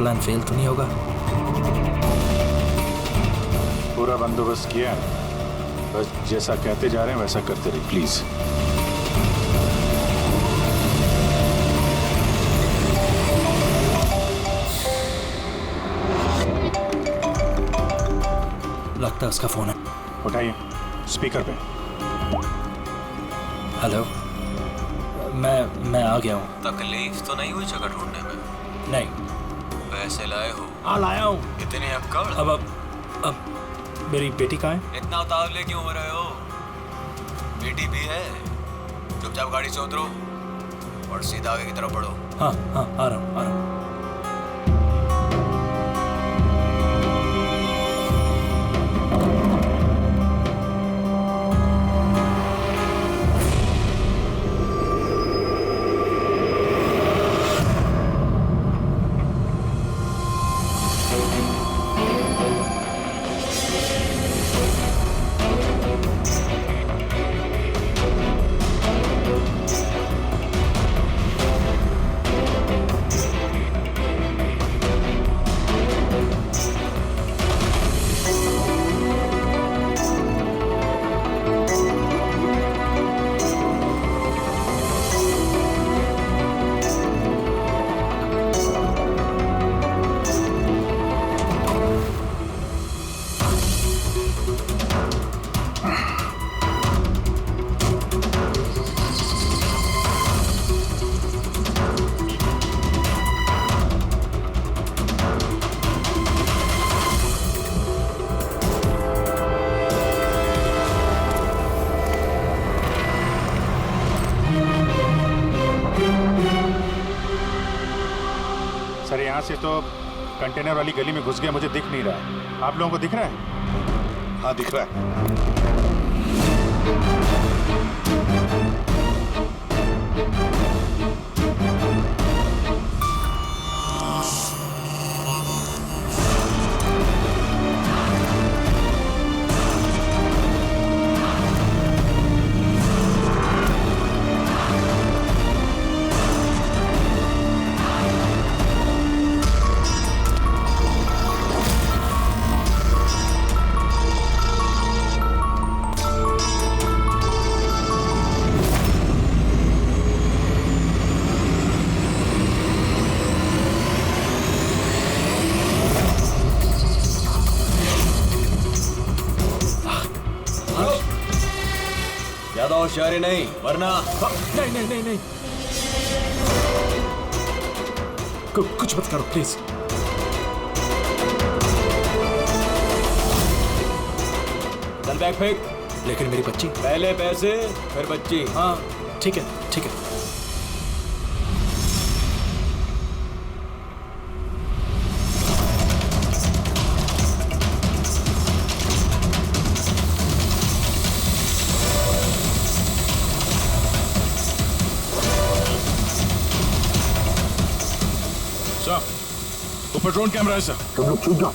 Plan fail तो नहीं होगा? पूरा बंदोबस्त किया है, बस जैसा कहते जा रहे हैं वैसा करते रहिए प्लीज। लगता है उसका फोन है। उठाइए, स्पीकर पे। हेलो, मैं आ गया हूँ। तकलीफ तो नहीं हुई जगह ढूंढने में? नहीं। पैसे लाए हो? हाँ लाया हूँ। इतने अक्कड़? अब मेरी बेटी कहाँ है? इतना उतावले क्यों हो रहे हो? बेटी भी है। चुपचाप गाड़ी से उतरो और सीधा आगे की तरफ बढ़ो। हाँ आ रहा हूँ। सर यहाँ से तो कंटेनर वाली गली में घुस गया, मुझे दिख नहीं रहा है। आप लोगों को दिख रहा है? हाँ दिख रहा है। ज्यादा होशियारी नहीं वरना। नहीं। कुछ मत करो प्लीज। चल बैग फेंक। लेकिन मेरी बच्ची। पहले पैसे फिर बच्ची। हाँ ठीक है। ऊपर ड्रोन कैमरा है सर। तुम लोग छूट जाओ।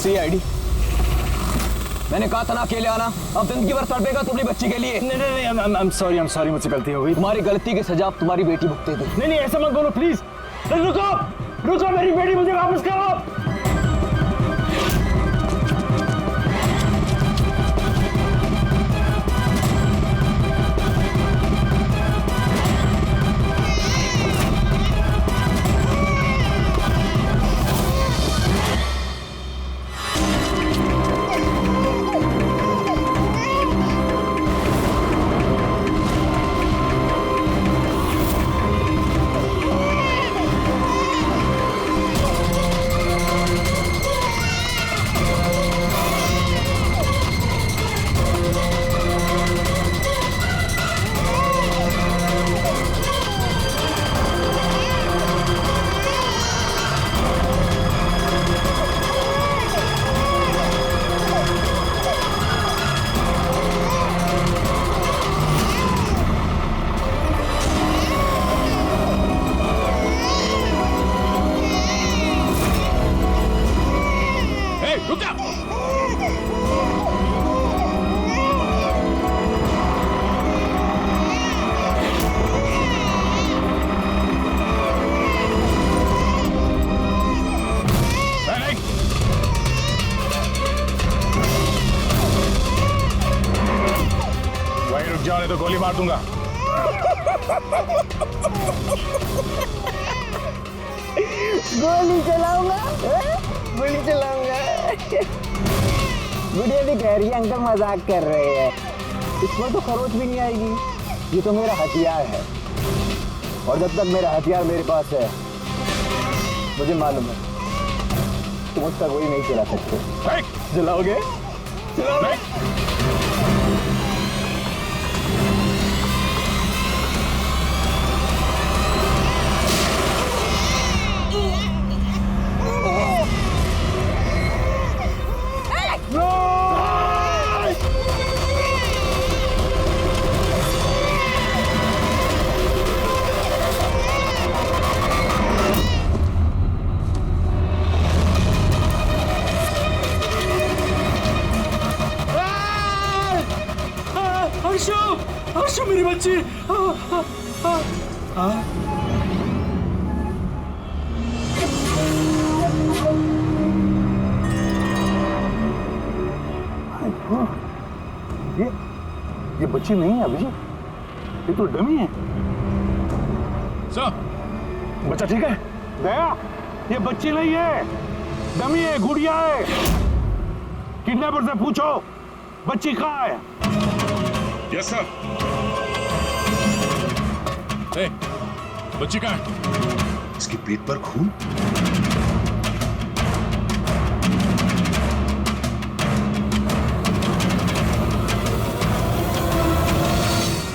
CID, मैंने कहा था ना अकेले आना। अब जिंदगी भर तड़पेगा तुम्हारी बच्ची के लिए। नहीं, I'm sorry, मुझसे गलती हो गई। तुम्हारी गलती की सजा अब तुम्हारी बेटी भुगतेगी। नहीं ऐसा मत बोलो प्लीज। रुको मेरी बेटी मुझे वापस करो। नहीं तो गोली मार दूंगा। गोली चलाऊंगा, गोली चलाऊंगा। गुड़िया भी कह रही है अंकल मजाक कर रहे हैं, इस पर तो खरोच भी नहीं आएगी। ये तो मेरा हथियार है, और जब तक मेरा हथियार मेरे पास है, मुझे मालूम है तुम उसका गोली नहीं चला सकते। चलाओगे? चलाओगे? हर्षु मेरी बच्ची। ये बच्ची नहीं है अभिजीत, ये तो डमी है। सर, बच्चा ठीक है? दया, ये बच्ची नहीं है, डमी है, गुड़िया है। किडनैपर से पूछो बच्ची कहाँ है। Yes sir. बच्ची कहाँ है? इसके पेट पर खून।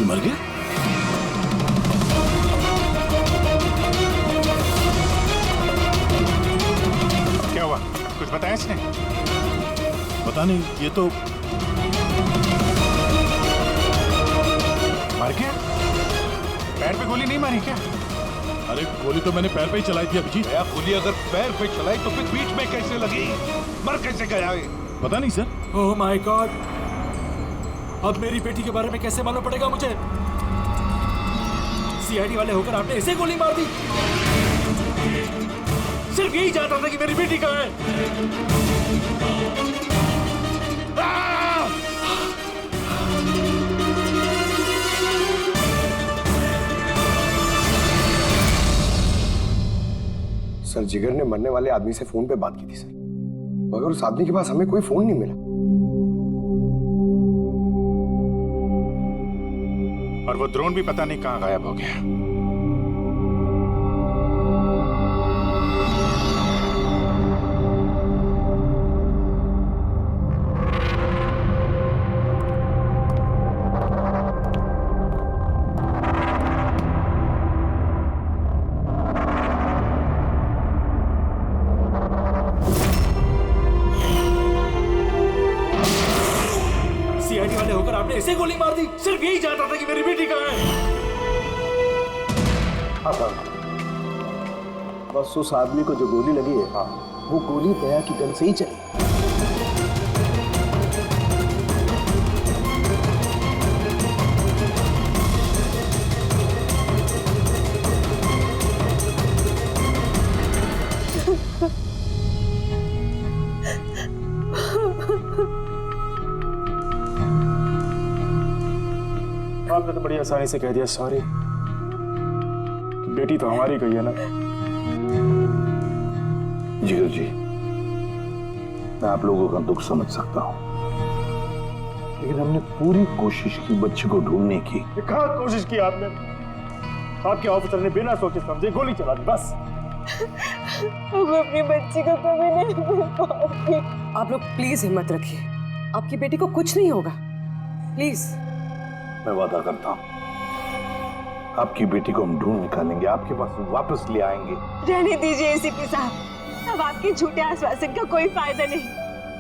ये मर गया? क्या हुआ? कुछ बताया इसने? पता नहीं, ये तो मर गया। पैर पे गोली नहीं मारी क्या? अरे गोली तो मैंने पैर पे ही चलाई थी अभिजीत। गोली अगर पैर पे चलाई तो फिर पीठ में कैसे लगी? मर कैसे गया ये? पता नहीं सर। ओह माय गॉड, अब मेरी बेटी के बारे में कैसे मालूम पड़ेगा मुझे? सीआईडी वाले होकर आपने इसे गोली मार दी। सिर्फ यही जानता था कि मेरी बेटी कहाँ है। सर, जिगर ने मरने वाले आदमी से फोन पे बात की थी सर, मगर उस आदमी के पास हमें कोई फोन नहीं मिला। और वो ड्रोन भी पता नहीं कहाँ गायब हो गया। सीआईडी वाले होकर आपने इसे गोली मार दी। सिर्फ यही जानता था कि मेरी बेटी कहाँ है। बस उस आदमी को जो गोली लगी है, वो गोली दया की गन से ही चली। आपने तो बड़ी आसानी से कह दिया सॉरी। बेटी तो हमारी गई है ना। जिगर जी, मैं आप लोगों का दुख समझ सकता हूं, लेकिन हमने पूरी कोशिश की बच्चे को ढूंढने की। कहाँ कोशिश की आपने? आपके ऑफिसर ने बिना सोचे समझे गोली चला दी, बस। वो अपनी बच्ची को कभी नहीं मिल पाएगी। आप लोग प्लीज हिम्मत रखिए, आपकी बेटी को कुछ नहीं होगा, प्लीज। मैं वादा करता हूं, आपकी बेटी को हम ढूंढ निकालेंगे, आपके पास वापस ले आएंगे। रहने दीजिए एसीपी साहब, अब आपके झूठे आश्वासन का कोई फायदा नहीं।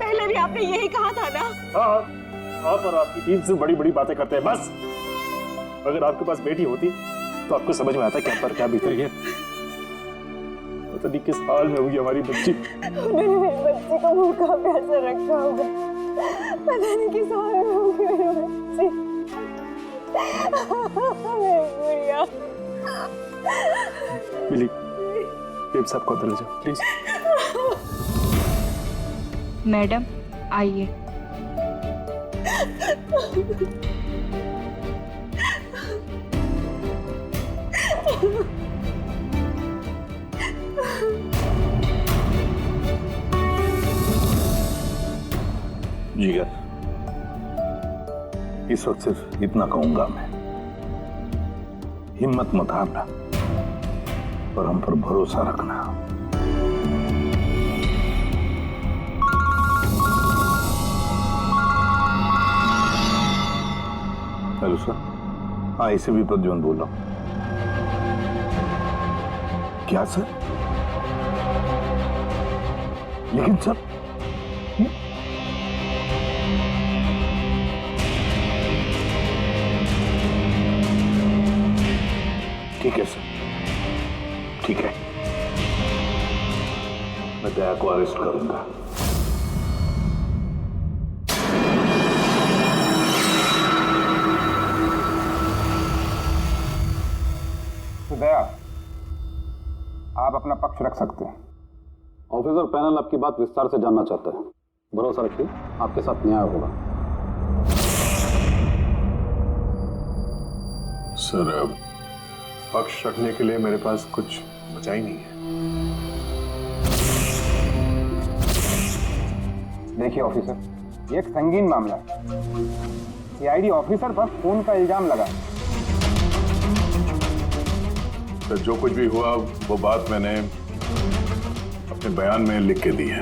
पहले भी आपने यही कहा था ना। हाँ, आप और आपकी टीम से बड़ी बड़ी बातें करते हैं, बस। अगर आपके पास बेटी होती तो आपको समझ में आता क्या पर क्या बीत रही है। पता नहीं किस हाल में होगी हमारी बच्ची। उन्होंने मेरी बच्ची को भूखा प्यासा रखा होगा, पता नहीं किस हाल में होगी मेरी बच्ची। गुड़िया। मिली, बेब साहब को अंदर ले जाओ प्लीज। मैडम आइए। जिगर, इस वक्त सिर्फ इतना कहूंगा मैं, हिम्मत मत हारना और हम पर भरोसा रखना। हेलो सर, हाँ इसे भी प्रद्युम्न बोल रहा हूं। क्या सर? लेकिन सर ठीक है सर, ठीक है, मैं दया को अरेस्ट करूंगा। तो दया, आप अपना पक्ष रख सकते हैं। ऑफिसर पैनल आपकी बात विस्तार से जानना चाहता है। भरोसा रखिए, आपके साथ न्याय होगा। सर, पक्ष रखने के लिए मेरे पास कुछ बचा ही नहीं है। देखिए ऑफिसर, ये एक संगीन मामला है। सीआईडी ऑफिसर पर खून का इल्जाम लगा। सर, जो कुछ भी हुआ वो बात मैंने अपने बयान में लिख के दी है।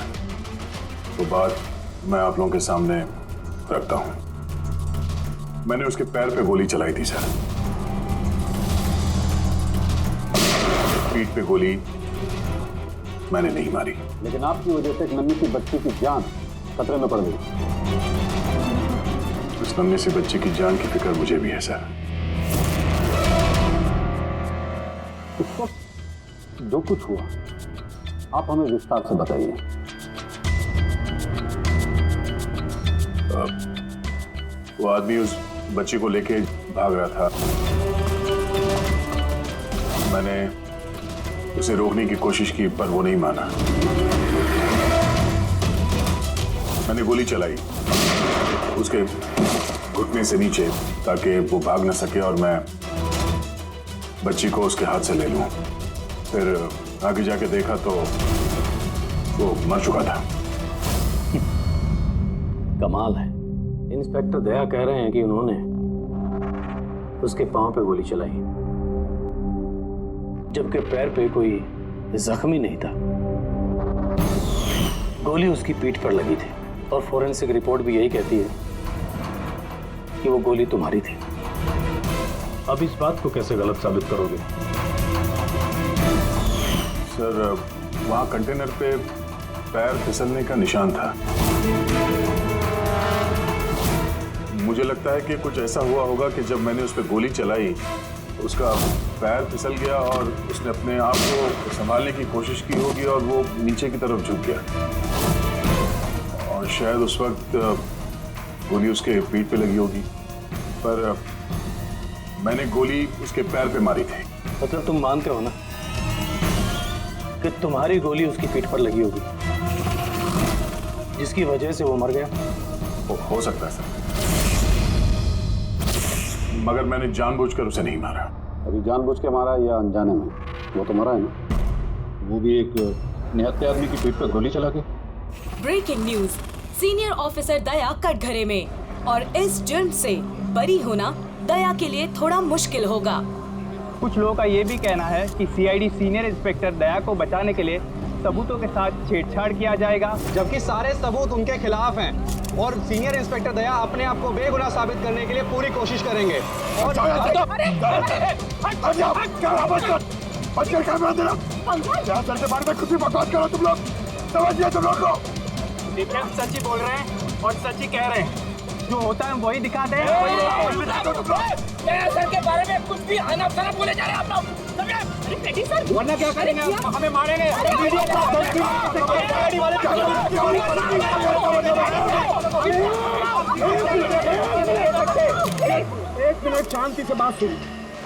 वो बात मैं आप लोगों के सामने रखता हूं। मैंने उसके पैर पे गोली चलाई थी सर। पीठ पे गोली मैंने नहीं मारी। लेकिन आपकी वजह से एक नन्ही सी बच्ची की जान खतरे में पड़ गई। उस नन्ही सी बच्ची की जान की फिक्र मुझे भी है सर। इस वक्त जो कुछ हुआ आप हमें विस्तार से बताइए। वो आदमी उस बच्ची को लेके भाग रहा था। मैंने उसे रोकने की कोशिश की पर वो नहीं माना। मैंने गोली चलाई उसके घुटने से नीचे ताकि वो भाग न सके और मैं बच्ची को उसके हाथ से ले लूं। फिर आगे जाके देखा तो वो मर चुका था। कमाल है, इंस्पेक्टर दया कह रहे हैं कि उन्होंने उसके पांव पे गोली चलाई जबकि पैर पे कोई जख्मी नहीं था। गोली उसकी पीठ पर लगी थी और फोरेंसिक रिपोर्ट भी यही कहती है कि वो गोली तुम्हारी थी। अब इस बात को कैसे गलत साबित करोगे? सर, वहां कंटेनर पे पैर फिसलने का निशान था। मुझे लगता है कि कुछ ऐसा हुआ होगा कि जब मैंने उस पर गोली चलाई उसका पैर फिसल गया और उसने अपने आप को संभालने की कोशिश की होगी और वो नीचे की तरफ झुक गया और शायद उस वक्त गोली उसके पीठ पे लगी होगी। पर मैंने गोली उसके पैर पे मारी थी। मतलब तुम मानते हो ना कि तुम्हारी गोली उसकी पीठ पर लगी होगी जिसकी वजह से वो मर गया? हो सकता है सर, मगर मैंने जानबूझकर उसे नहीं मारा। अभी जानबूझ के मारा या अनजाने में? वो तो मरा है ना, वो भी एक निहत्थे आदमी की पीठ पर गोली चला के। ब्रेकिंग न्यूज, सीनियर ऑफिसर दया कटघरे में और इस जुर्म से बरी होना दया के लिए थोड़ा मुश्किल होगा। कुछ लोगों का ये भी कहना है कि सीआईडी सीनियर इंस्पेक्टर दया को बचाने के लिए सबूतों के साथ छेड़छाड़ किया जाएगा, जबकि सारे सबूत उनके खिलाफ हैं और सीनियर इंस्पेक्टर दया अपने आप को बेगुनाह साबित करने के लिए पूरी कोशिश करेंगे। और सच्ची बोल रहे हैं और सच्ची कह रहे हैं, जो होता है वही दिखाते हैं। सर के बारे में कुछ भी अनाप-शनाप बोले जा रहे हैं आप लोग। वरना क्या करेंगे? हमें मारेंगे। एक मिनट शांति से बात सुनिए।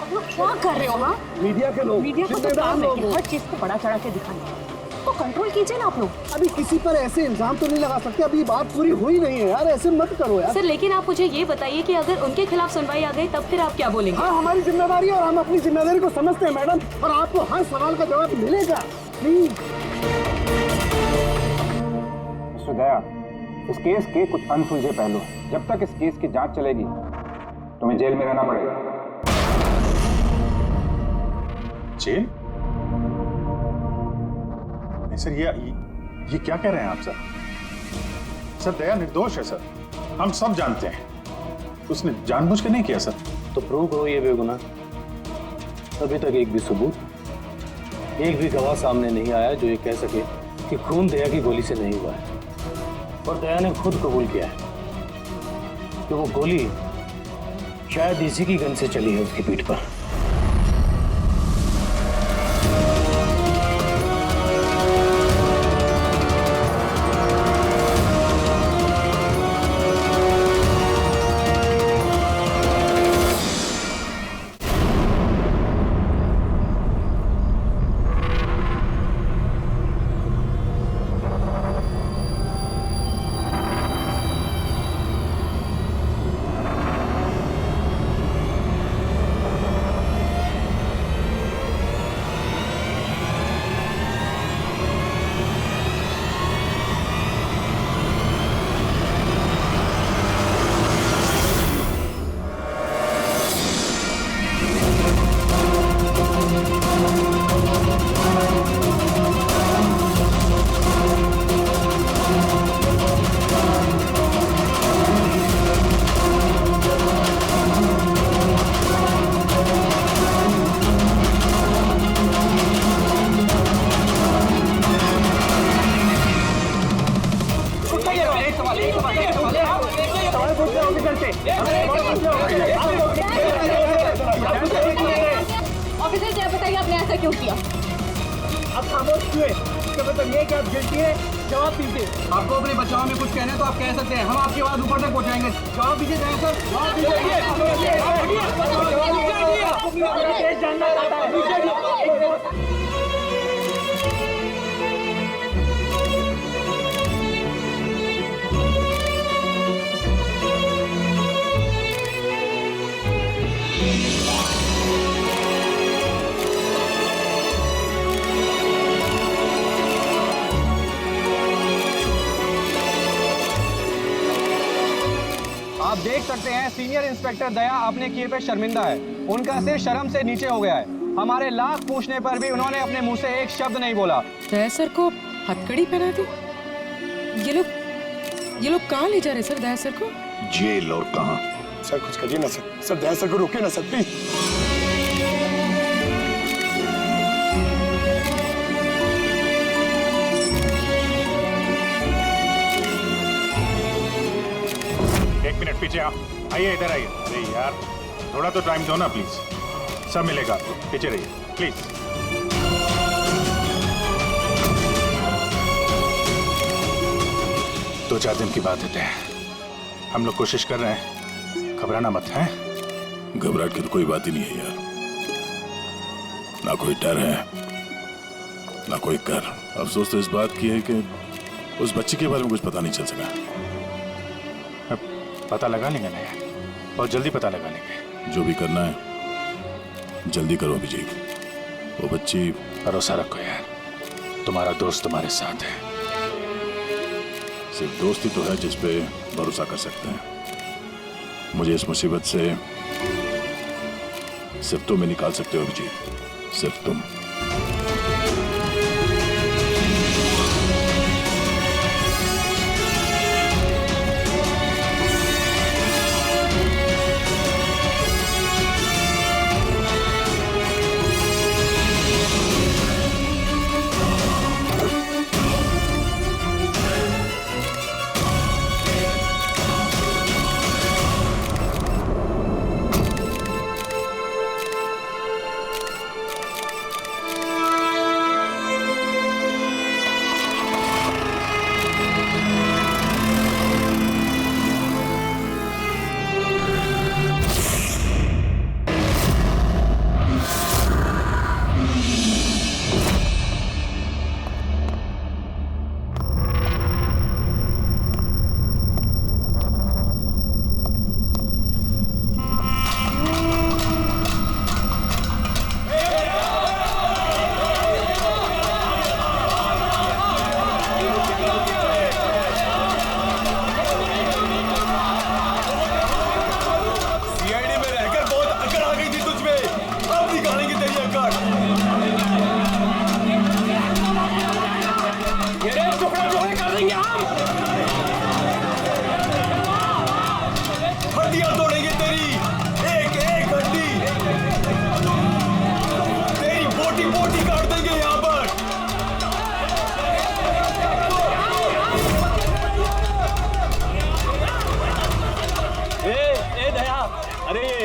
आप लोग क्या कर रहे हो? हाँ, मीडिया के लोग, मीडिया को तो काम है कि हर चीज को बड़ा चढ़ा के दिखाना। को कंट्रोल कीजिए ना आप लोग। अभी किसी पर ऐसे इल्जाम तो नहीं लगा सकते, अभी बात पूरी हुई नहीं है यार, ऐसे मत करो यार। सर लेकिन आप मुझे ये बताइए कि अगर उनके खिलाफ सुनवाई आ गई तब फिर आप क्या बोलेंगे? हाँ, हमारी जिम्मेदारी है और हम अपनी जिम्मेदारी को समझते हैं मैडम, और आपको हर सवाल का जवाब मिलेगा। प्लीज मिस्टर दया, इस केस के कुछ अनसुलझे पहलू हैं। जब तक इस केस की जांच चलेगी तुम्हें जेल में रहना पड़ेगा। जेल? नहीं सर, ये क्या कह रहे हैं आप सर? सर दया निर्दोष है सर, हम सब जानते हैं। उसने जानबूझ के नहीं किया सर। तो प्रूव करो ये बेगुनाह। अभी तक एक भी सबूत, एक भी गवाह सामने नहीं आया जो ये कह सके कि खून दया की गोली से नहीं हुआ है। और दया ने खुद कबूल किया है कि वो गोली शायद इसी की गन से चली है उसकी पीठ पर। ऑफिसर क्या बताइए आपने ऐसा क्यों किया? आप खामोश क्यों? इसका मतलब ये कि आप गिल्टी है, जवाब दीजिए। आपको अपने बचाव में कुछ कहना है तो आप कह सकते हैं, हम आपकी आवाज ऊपर तक पहुंचाएंगे। जवाब दीजिए सर, जवाब दीजिए। जानना चाहता है। आप देख सकते हैं सीनियर इंस्पेक्टर दया अपने किए पे शर्मिंदा है। उनका सिर शर्म से नीचे हो गया है। हमारे लाख पूछने पर भी उन्होंने अपने मुंह से एक शब्द नहीं बोला। दया सर को हथकड़ी पहना दी। ये लोग कहाँ ले जा रहे सर दया सर को? जेल और कहाँ? सर कुछ करिए ना सर, सर दया सर को रोके ना सर प्लीज। एक मिनट पीछे आओ, आइए इधर आइए। अरे यार थोड़ा तो टाइम दो ना प्लीज, सब मिलेगा आपको। पीछे रहिए प्लीज। 2-4 दिन की बात है, हम लोग कोशिश कर रहे हैं, घबराना मत है। घबराहट की तो कोई बात ही नहीं है यार, ना कोई डर है ना कोई कर। अफसोस तो इस बात की है कि उस बच्ची के बारे में कुछ पता नहीं चल सका। पता लगा लेंगे ना यार, बहुत जल्दी पता लगा लेंगे। जो भी करना है जल्दी करो अभिजीत। वो बच्ची, भरोसा रखो यार, तुम्हारा दोस्त तुम्हारे साथ है। सिर्फ दोस्त ही तो है जिस पे भरोसा कर सकते हैं। मुझे इस मुसीबत से सिर्फ तुम ही निकाल सकते हो अभिजीत, सिर्फ तुम।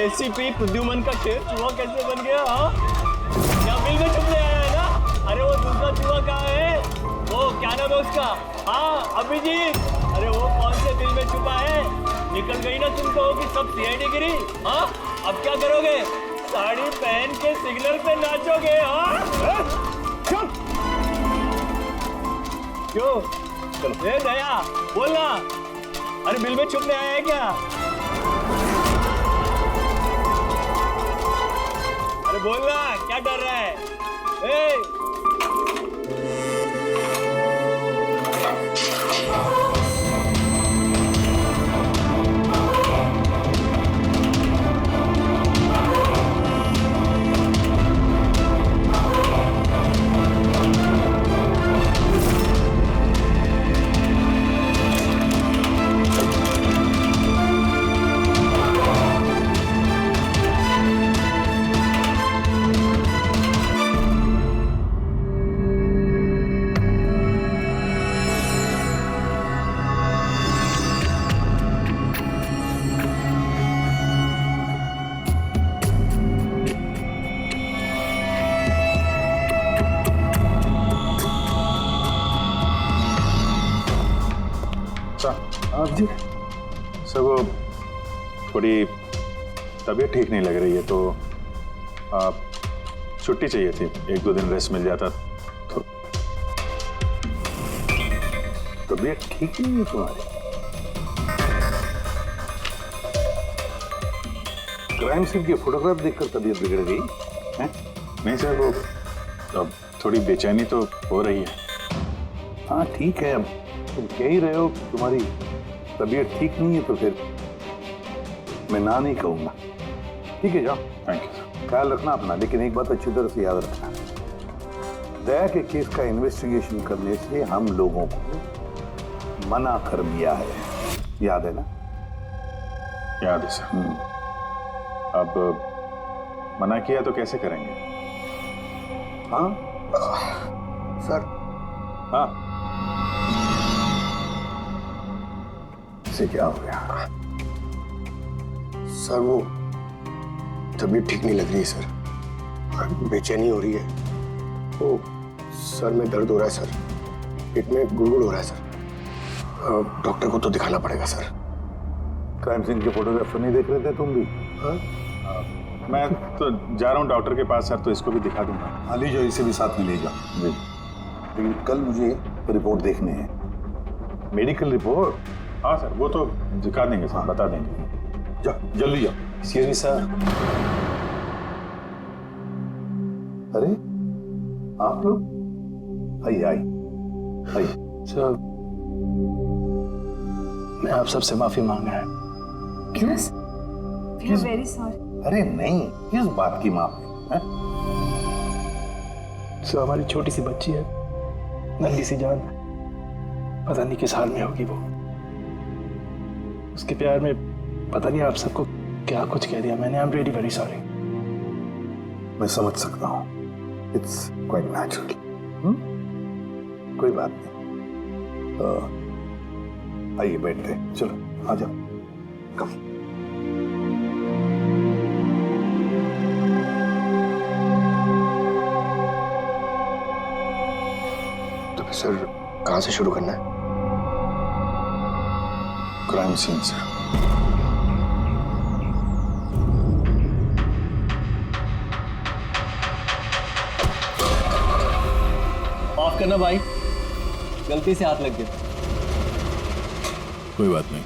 एसीपी प्रद्युमन का शेर चूहा कैसे बन गया? हाँ, क्या मिल में छुपने आया है ना? अरे वो दूसरा चूहा कहाँ है? वो क्या नाम है उसका? हाँ अभिजीत। अरे वो कौन से बिल में छुपा है? निकल गई ना तुम तो कि सब सीआईडी गिरी। हाँ, अब क्या करोगे? साड़ी पहन के सिग्नल पे नाचोगे? हाँ, चुप। क्यों? चलो ए दया बोलना। अरे बिल में छुपने आया है क्या? अरे बोलना, क्या डर रहा है? ए! सर वो थोड़ी तबीयत ठीक नहीं लग रही है तो छुट्टी चाहिए थी, 1-2 दिन रेस्ट मिल जाता तो। तबीयत ठीक नहीं है तुम्हारी? क्राइम सीन की फोटोग्राफ देखकर तबीयत बिगड़ गई है? नहीं सर, वो अब थोड़ी बेचैनी तो हो रही है। हाँ ठीक है, अब तुम कह ही रहे हो तुम्हारी तबीयत ठीक नहीं है तो फिर मैं ना नहीं कहूंगा। ठीक है जाओ। Thank you. ख्याल रखना अपना, लेकिन एक बात अच्छी तरह से याद रखना, दया के केस का इन्वेस्टिगेशन करने से हम लोगों को मना कर दिया है, याद है ना? याद है सर। अब मना किया तो कैसे करेंगे? हाँ सर। हाँ, इसे क्या हो गया? सर वो तबीयत ठीक नहीं लग रही है सर, बेचैनी हो रही है, वो सर में दर्द हो रहा है सर, पेट में गुड़गुड़ हो रहा है सर, डॉक्टर को तो दिखाना पड़ेगा सर। क्राइम सीन के फोटोग्राफ नहीं देख रहे थे तुम भी? हाँ? मैं तो जा रहा हूँ डॉक्टर के पास सर, तो इसको भी दिखा दूंगा। हाँ ले जाओ, इसे भी साथ में ले जाओ। जी, लेकिन कल मुझे रिपोर्ट देखने हैं। Medical report? हाँ सर, वो तो दिखा देंगे सर, बता देंगे। जाओ जल्दी जाओ। Excuse me sir. अरे आप लोग आइए आइए आइए। सर मैं आप सबसे माफी मांग रहा है। क्यों? We are very sorry. अरे नहीं, किस बात की माफी है? सर हमारी छोटी सी बच्ची है, नन्ही सी जान, पता नहीं किस हाल में होगी वो। उसके प्यार में पता नहीं आप सबको क्या कुछ कह दिया मैंने। I am really very sorry. मैं समझ सकता हूँ, इट्स क्वाइट नेचुरल। कोई बात नहीं। आइए बैठते हैं, चलो आ जाओ। कम। तो सर कहाँ से शुरू करना है? क्राइम सीन से। माफ करना भाई, गलती से हाथ लग गया। कोई बात नहीं।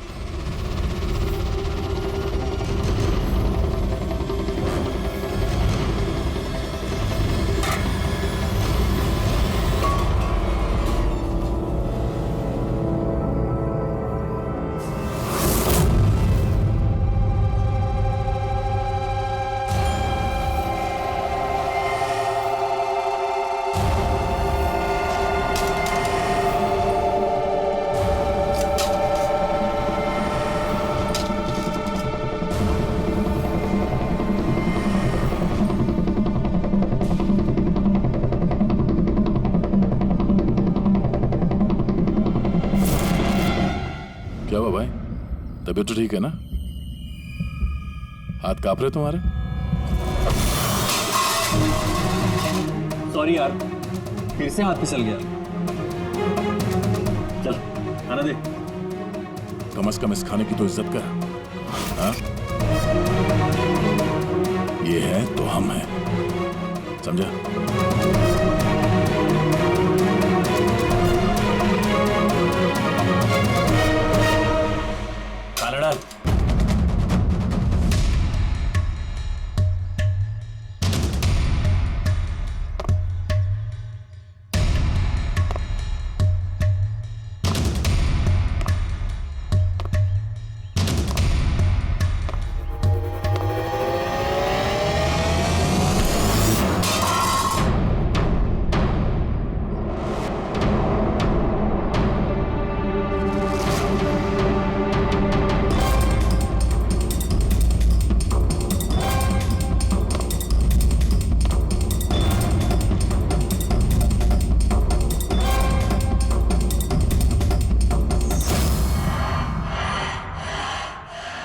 क्या हुआ भाई, तबीयत तो ठीक है ना? हाथ कांप रहे तुम्हारे? सॉरी यार, फिर से हाथ फिसल गया। चल आना दे। कम से कम इस खाने की तो इज्जत कर। हाँ? ये है तो हम हैं, समझा? खाना डाल।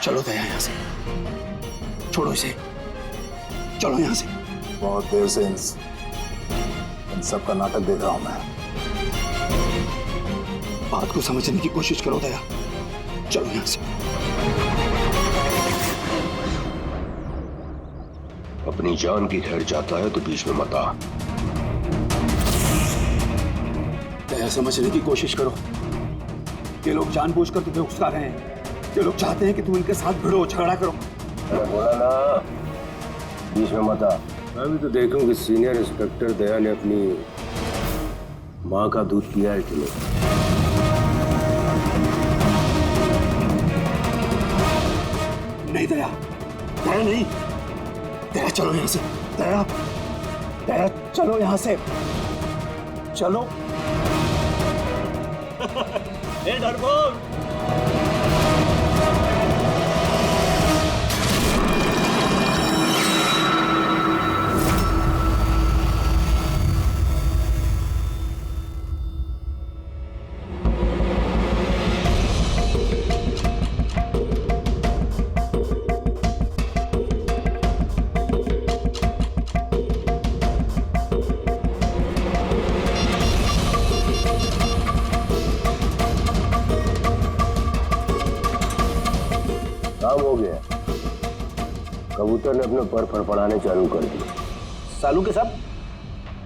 चलो दया यहाँ से, छोड़ो इसे, चलो यहाँ से। बहुत देर से इन सब का नाटक देख रहा हूं मैं। बात को समझने की कोशिश करो दया, चलो यहाँ से। अपनी जान की खैर चाहता है तो बीच में मत आ। दया समझने की कोशिश करो, ये लोग जानबूझकर तुम्हें उकसा रहे हैं। ये लोग चाहते हैं कि तुम इनके साथ भिड़ो, झगड़ा करो। मैं बोला ना, बीच में मत आ। मैं भी तो देखूं कि सीनियर इंस्पेक्टर दया ने अपनी माँ का दूध पिया है कि नहीं। नहीं दया, दया नहीं, दया चलो यहाँ से, दया, दया चलो यहाँ से, चलो। ए डरपोक, काम हो गया। कबूतर ने अपने पर फड़फड़ाने चालू कर दिए। सालू के साहब,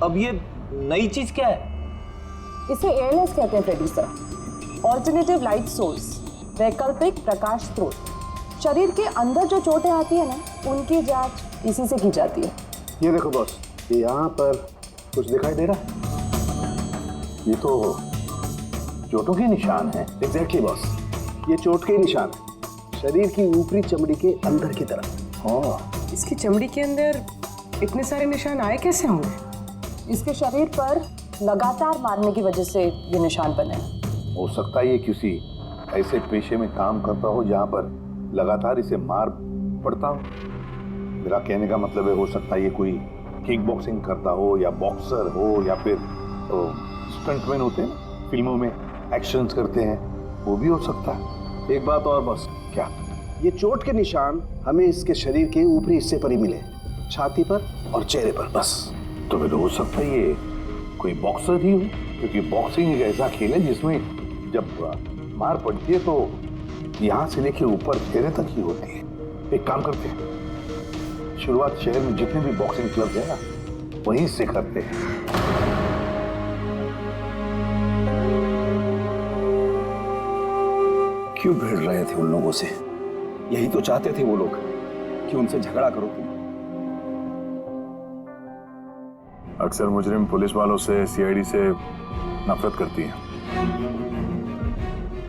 अब ये नई चीज क्या है? इसे एएलएस कहते हैं Freddie sir, alternative light source, वैकल्पिक प्रकाश स्रोत। शरीर के अंदर जो चोटें आती है ना, उनकी जांच इसी से की जाती है। ये देखो बॉस, यहाँ पर कुछ दिखाई दे रहा है? ये तो चोटों के निशान है। एग्जैक्टली बॉस, ये चोट के निशान है, शरीर की ऊपरी चमड़ी के अंदर की तरफ। हाँ, इसकी चमड़ी के अंदर इतने सारे निशान आए कैसे होंगे? इसके शरीर पर लगातार मारने की वजह से ये निशान बने हैं। हो सकता है ये किसी ऐसे पेशे में काम करता हो जहाँ पर लगातार इसे मार पड़ता हो। मेरा कहने का मतलब है, हो सकता है ये कोई किक बॉक्सिंग करता हो, या बॉक्सर हो, या फिर तो स्टंटमैन होते हैं ना, फिल्मों में एक्शंस करते हैं, वो भी हो सकता है। एक बात और बस, क्या? ये चोट के निशान हमें इसके शरीर के ऊपरी हिस्से पर ही मिले, छाती पर और चेहरे पर बस। तो फिर हो सकता है ये कोई बॉक्सर ही हो, क्योंकि बॉक्सिंग एक ऐसा खेल है जिसमें जब मार पड़ती है तो यहाँ से लेके ऊपर चेहरे तक ही होती है। एक काम करते हैं, शुरुआत शहर में जितने भी बॉक्सिंग क्लब है ना, वहीं से करते हैं। क्यों भिड़ रहे थे उन लोगों से? यही तो चाहते थे वो लोग कि उनसे झगड़ा करो तुम। अक्सर मुजरिम पुलिस वालों से, सीआईडी से नफरत करती है।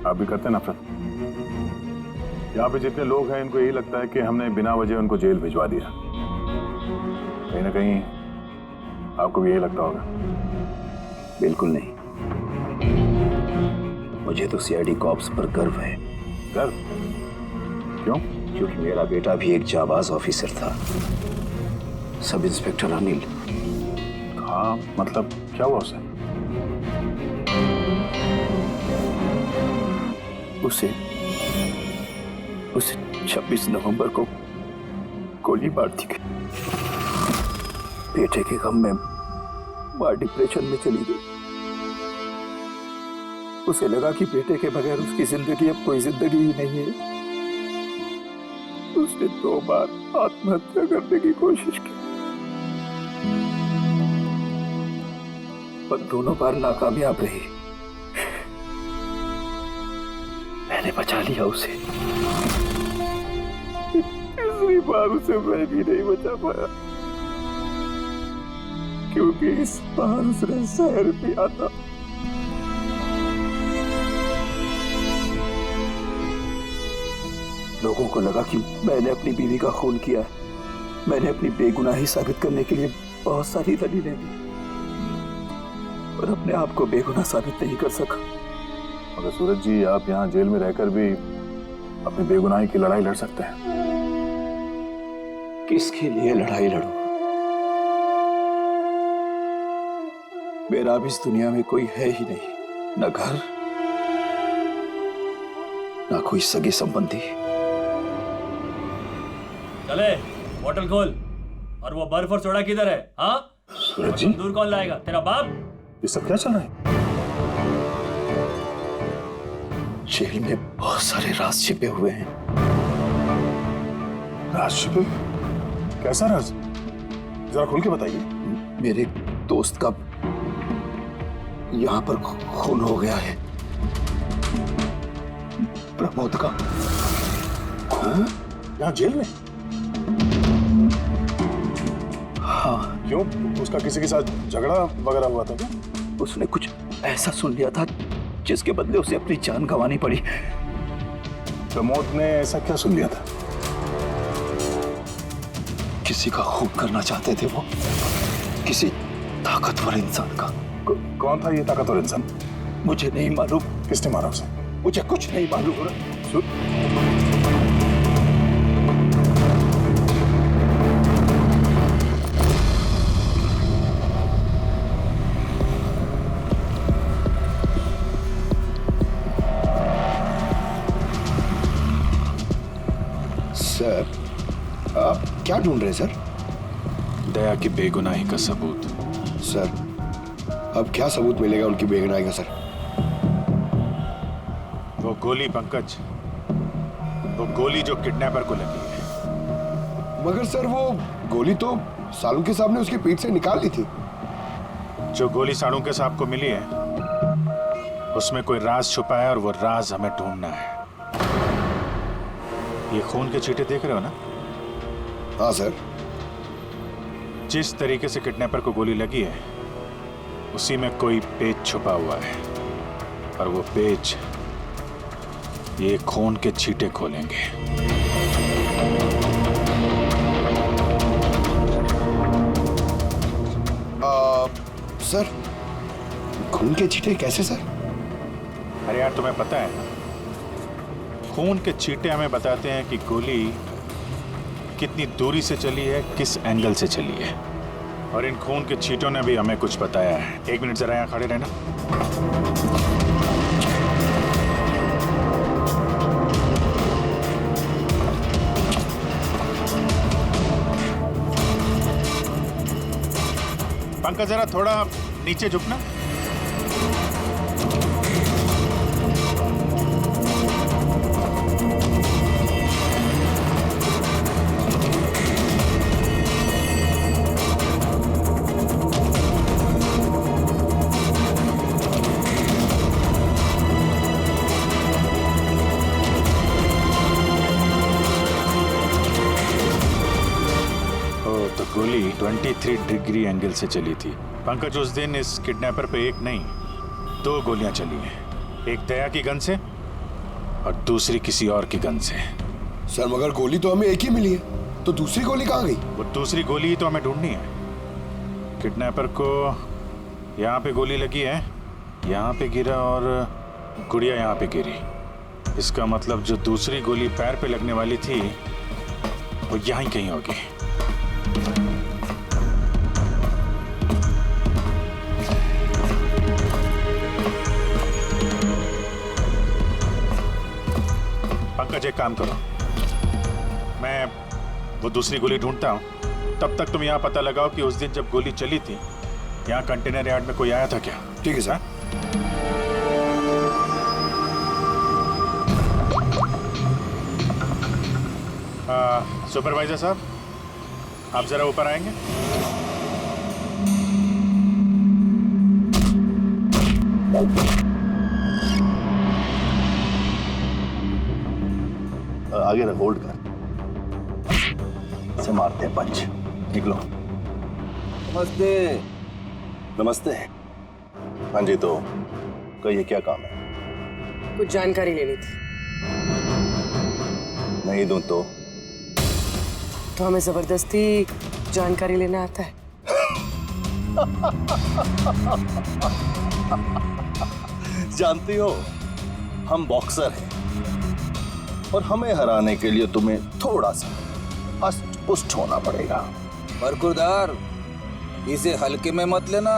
आप भी करते हैं नफरत? यहाँ पे जितने लोग हैं, इनको यही लगता है कि हमने बिना वजह उनको जेल भिजवा दिया। कहीं ना कहीं आपको भी यही लगता होगा। बिल्कुल नहीं, मुझे तो सीआईडी कॉप्स पर गर्व है। गर्व? क्यों? क्योंकि मेरा बेटा भी एक जाबाज ऑफिसर था, सब इंस्पेक्टर अनिल। हाँ, मतलब क्या हुआ उसे? उसे 26 नवंबर को गोली मार दी गई। बेटे के गम में मां डिप्रेशन में चली गई। उसे लगा कि बेटे के बगैर उसकी जिंदगी अब कोई जिंदगी ही नहीं है। उसने 2 बार आत्महत्या करने की कोशिश की, पर दोनों बार नाकामयाब रही। मैंने बचा लिया उसे। तीसरी बार उसे मैं भी नहीं बचा पाया, क्योंकि इस बार उसने जहर पिया था। लोगों को लगा कि मैंने अपनी बीवी का खून किया है। मैंने अपनी बेगुनाही साबित करने के लिए बहुत सारी दलीलें दी, पर अपने आप को बेगुनाह साबित नहीं कर सका। मगर सूरज जी, आप यहाँ जेल में रहकर भी अपनी बेगुनाही की लड़ाई लड़ सकते हैं। किसके लिए लड़ाई लड़ूं? मेरा अब इस दुनिया में कोई है ही नहीं, न घर, न कोई सगे संबंधी। चले बोतल खोल। और वो बर्फ और सोडा किधर है? हाँ सूरज जी, दूर कौन लाएगा? तेरा बाप? ये सब क्या चल रहा है? जेल में बहुत सारे राज छिपे हुए हैं। राज छिपे? कैसा राज? जरा खुल के बताइए। मेरे दोस्त का यहाँ पर खून हो गया है, प्रमोद का। यहाँ जेल में? हाँ। क्यों? उसका किसी के साथ झगड़ा वगैरह हुआ था क्या? उसने कुछ ऐसा सुन लिया था जिसके बदले उसे अपनी जान गंवानी पड़ी। प्रमोद ने ऐसा क्या सुन लिया था? किसी का खून करना चाहते थे वो, किसी ताकतवर इंसान का। कौन था ये ताकतवर इंसान? मुझे नहीं मालूम। किसने मारा उसे? मुझे कुछ नहीं मालूम। सर, आप क्या ढूंढ रहे हैं सर? दया की बेगुनाही का सबूत। सर, अब क्या सबूत मिलेगा उनकी बेगुनाही का सर? वो गोली पंकज, वो गोली जो किडनैपर को लगी है। मगर सर, वो गोली तो सालुंके साहब ने उसकी पीठ से निकाल ली थी। जो गोली सालुंके साहब को मिली है, उसमें कोई राज छुपा है और वो राज हमें ढूंढना है। ये खून के छींटे देख रहे हो ना? हाँ सर। जिस तरीके से किडनैपर को गोली लगी है, उसी में कोई पेच छुपा हुआ है, और वो पेच ये खून के छींटे खोलेंगे। सर, खून के छींटे कैसे सर? अरे यार, तुम्हें पता है, खून के छींटे हमें बताते हैं कि गोली कितनी दूरी से चली है, किस एंगल से चली है, और इन खून के छींटों ने भी हमें कुछ बताया है। 1 मिनट जरा यहाँ खड़े रहना। पंकज, जरा थोड़ा नीचे झुकना। गोली 23 डिग्री एंगल से चली थी। पंकज, उस दिन इस किडनैपर पे 1 नहीं 2 गोलियां चली हैं। एक दया की गन से और दूसरी किसी और की गन से। सर, मगर गोली तो हमें एक ही मिली है, तो दूसरी गोली कहाँ गई? वो दूसरी गोली ही तो हमें ढूंढनी है। किडनैपर को यहाँ पे गोली लगी है, यहाँ पे गिरा, और गुड़िया यहाँ पे गिरी। इसका मतलब जो दूसरी गोली पैर पे लगने वाली थी, वो यहीं कहीं होगी। पंकज, एक काम करो, मैं वो दूसरी गोली ढूंढता हूँ, तब तक तुम यहाँ पता लगाओ कि उस दिन जब गोली चली थी यहाँ कंटेनर यार्ड में कोई आया था क्या। ठीक है सर। सुपरवाइजर साहब, आप जरा ऊपर आएंगे। आगे रख, होल्ड कर, से मारते हैं पंच। निकलो। नमस्ते। नमस्ते। हाँ जी, तो कहिए क्या काम है? कुछ जानकारी लेनी थी। नहीं दूं तो हमें जबरदस्ती जानकारी लेना आता है। जानती हो, हम बॉक्सर हैं और हमें हराने के लिए तुम्हें थोड़ा सा हष्ट पुष्ट होना पड़ेगा। बरकुरदार, इसे हल्के में मत लेना,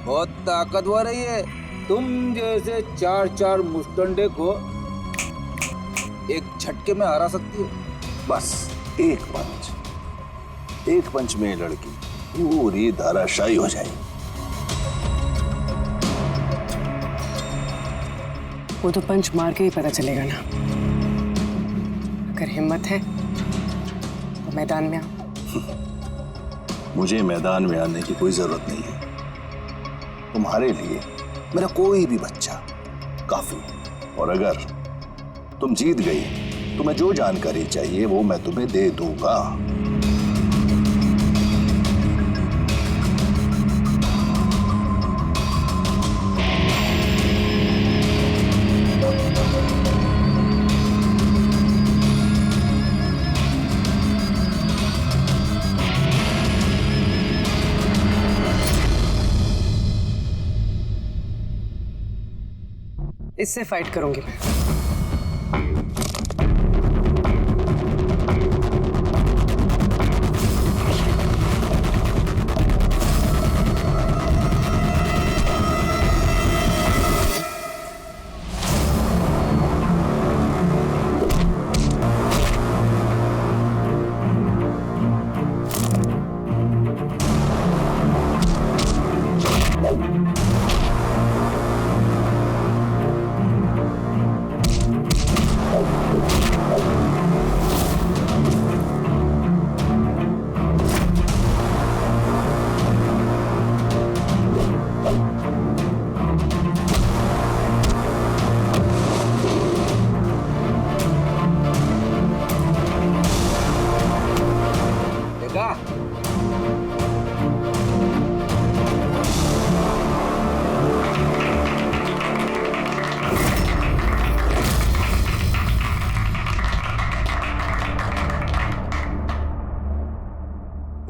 बहुत ताकतवर है ये। तुम जैसे 4 मुस्टंडे को एक झटके में हरा सकती है। बस एक पंच में लड़की पूरी धराशायी हो जाएगी। वो तो पंच मार के ही पता चलेगा ना। अगर हिम्मत है तो मैदान में आओ। मुझे मैदान में आने की कोई जरूरत नहीं है। तुम्हारे लिए मेरा कोई भी बच्चा काफी है। और अगर तुम जीत गई, तुम्हें जो जानकारी चाहिए वो मैं तुम्हें दे दूंगा। इससे फाइट करूंगी मैं।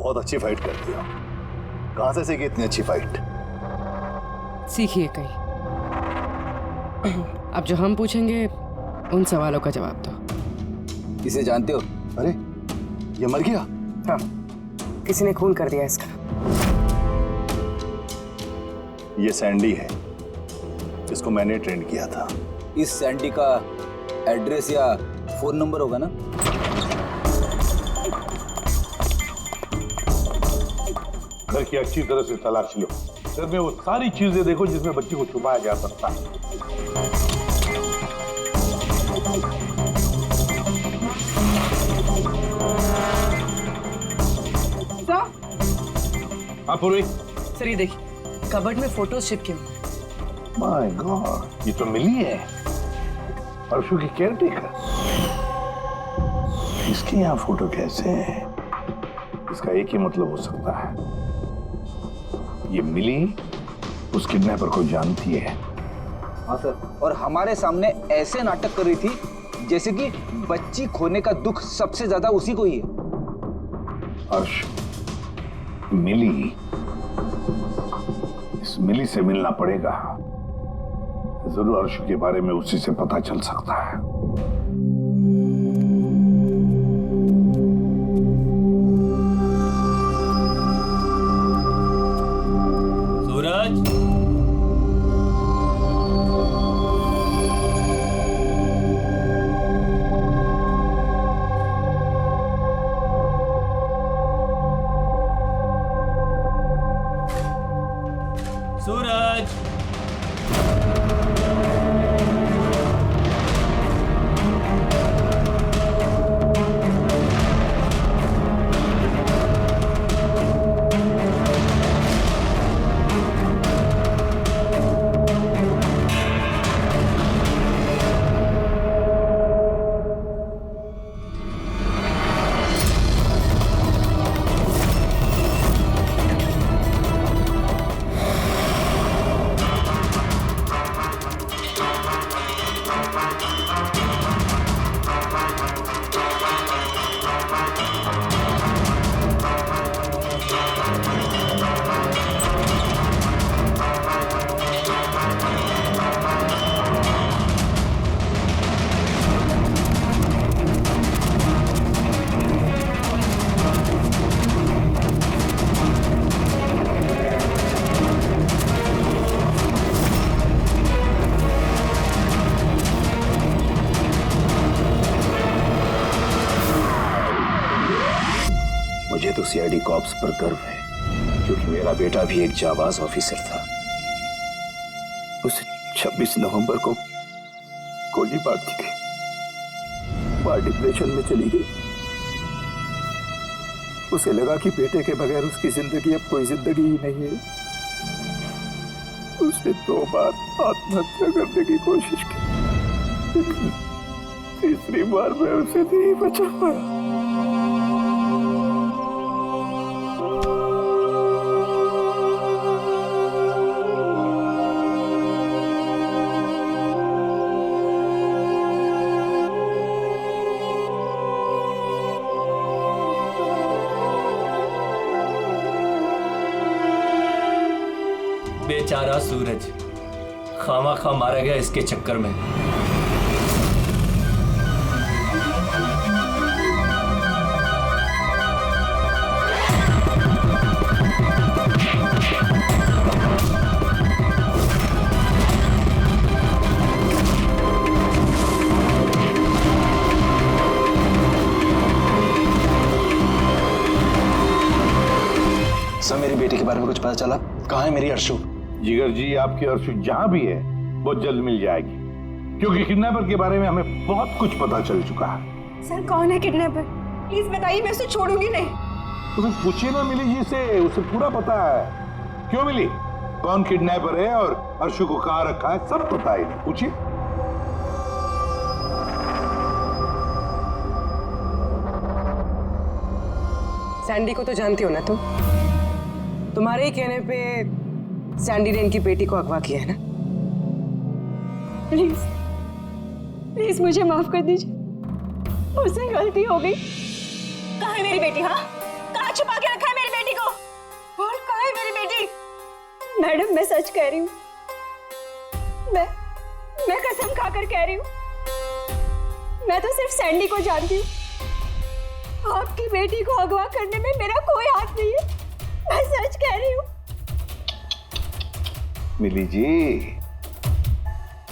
बहुत अच्छी फाइट करती हो। कहां से सीखी इतनी अच्छी फाइट? सीखिए कहीं। अब जो हम पूछेंगे उन सवालों का जवाब दो। इसे जानते हो? अरे ये मर गया? हाँ, किसी ने खून कर दिया इसका। ये सैंडी है, इसको मैंने ट्रेन किया था। इस सैंडी का एड्रेस या फोन नंबर होगा ना? घर की अच्छी तरह से तलाश लो। घर में वो सारी चीजें देखो जिसमें बच्ची को छुपाया जा सकता है। हाँ पूरी। सर ये देखिए, कबर्ड में फोटोज चिपके हुए हैं। माय गॉड, ये तो मिली है, अर्शु की केयरटेकर। इसके यहाँ फोटो कैसे है? इसका एक ही मतलब हो सकता है, ये मिली उस किडनैपर को जानती है। हाँ सर, और हमारे सामने ऐसे नाटक कर रही थी जैसे कि बच्ची खोने का दुख सबसे ज्यादा उसी को ही है। अर्श, मिली, इस मिली से मिलना पड़ेगा। जरूर अर्शु के बारे में उसी से पता चल सकता है। सूरज, तो सीआईडी कॉप्स पर गर्व है, क्योंकि मेरा बेटा भी एक जाबाज ऑफिसर था। उसे 26 नवंबर को गोली मार दी गई। मां डिप्रेशन में चली गई। उसे लगा कि बेटे के बगैर उसकी जिंदगी अब कोई जिंदगी ही नहीं है। उसने 2 बार आत्महत्या करने की कोशिश की, लेकिन तीसरी बार मैं उसे नहीं बचा पाया। बेचारा सूरज खामा मारा गया इसके चक्कर में। सर, मेरी बेटी के बारे में कुछ पता चला? कहाँ है मेरी अर्शु? जिगर जी, आपकी अर्शु जहां भी है बहुत जल्द मिल जाएगी, क्योंकि किडनैपर के बारे में हमें बहुत कुछ पता चल चुका है। सर, कौन है किडनैपर? प्लीज बताइए, मैं उसे छोड़ूंगी नहीं। तुम्हें पूछिए ना मिली जी से, उसे पूरा पता है। क्यों मिली? कौन किडनैपर है और अर्शु को कहां रखा है, सब पता है। पूछिए। सैंडी को तो जानती हो ना तुम? तुम्हारे ही कहने पे सैंडी ने इनकी बेटी को अगवा किया है ना? प्लीज प्लीज मुझे माफ कर दीजिए, मुझसे गलती हो गई। कहाँ है मेरी बेटी? हाँ, कहाँ छुपा के रखा है मेरी बेटी को? और कहाँ है मेरी बेटी? मैडम, मैं सच कह रही हूँ, मैं कसम खाकर कह रही हूँ, मैं तो सिर्फ सैंडी को जानती हूँ। आपकी बेटी को अगवा करने में मेरा कोई हाथ नहीं है, मैं सच कह रही हूँ। मिली जी,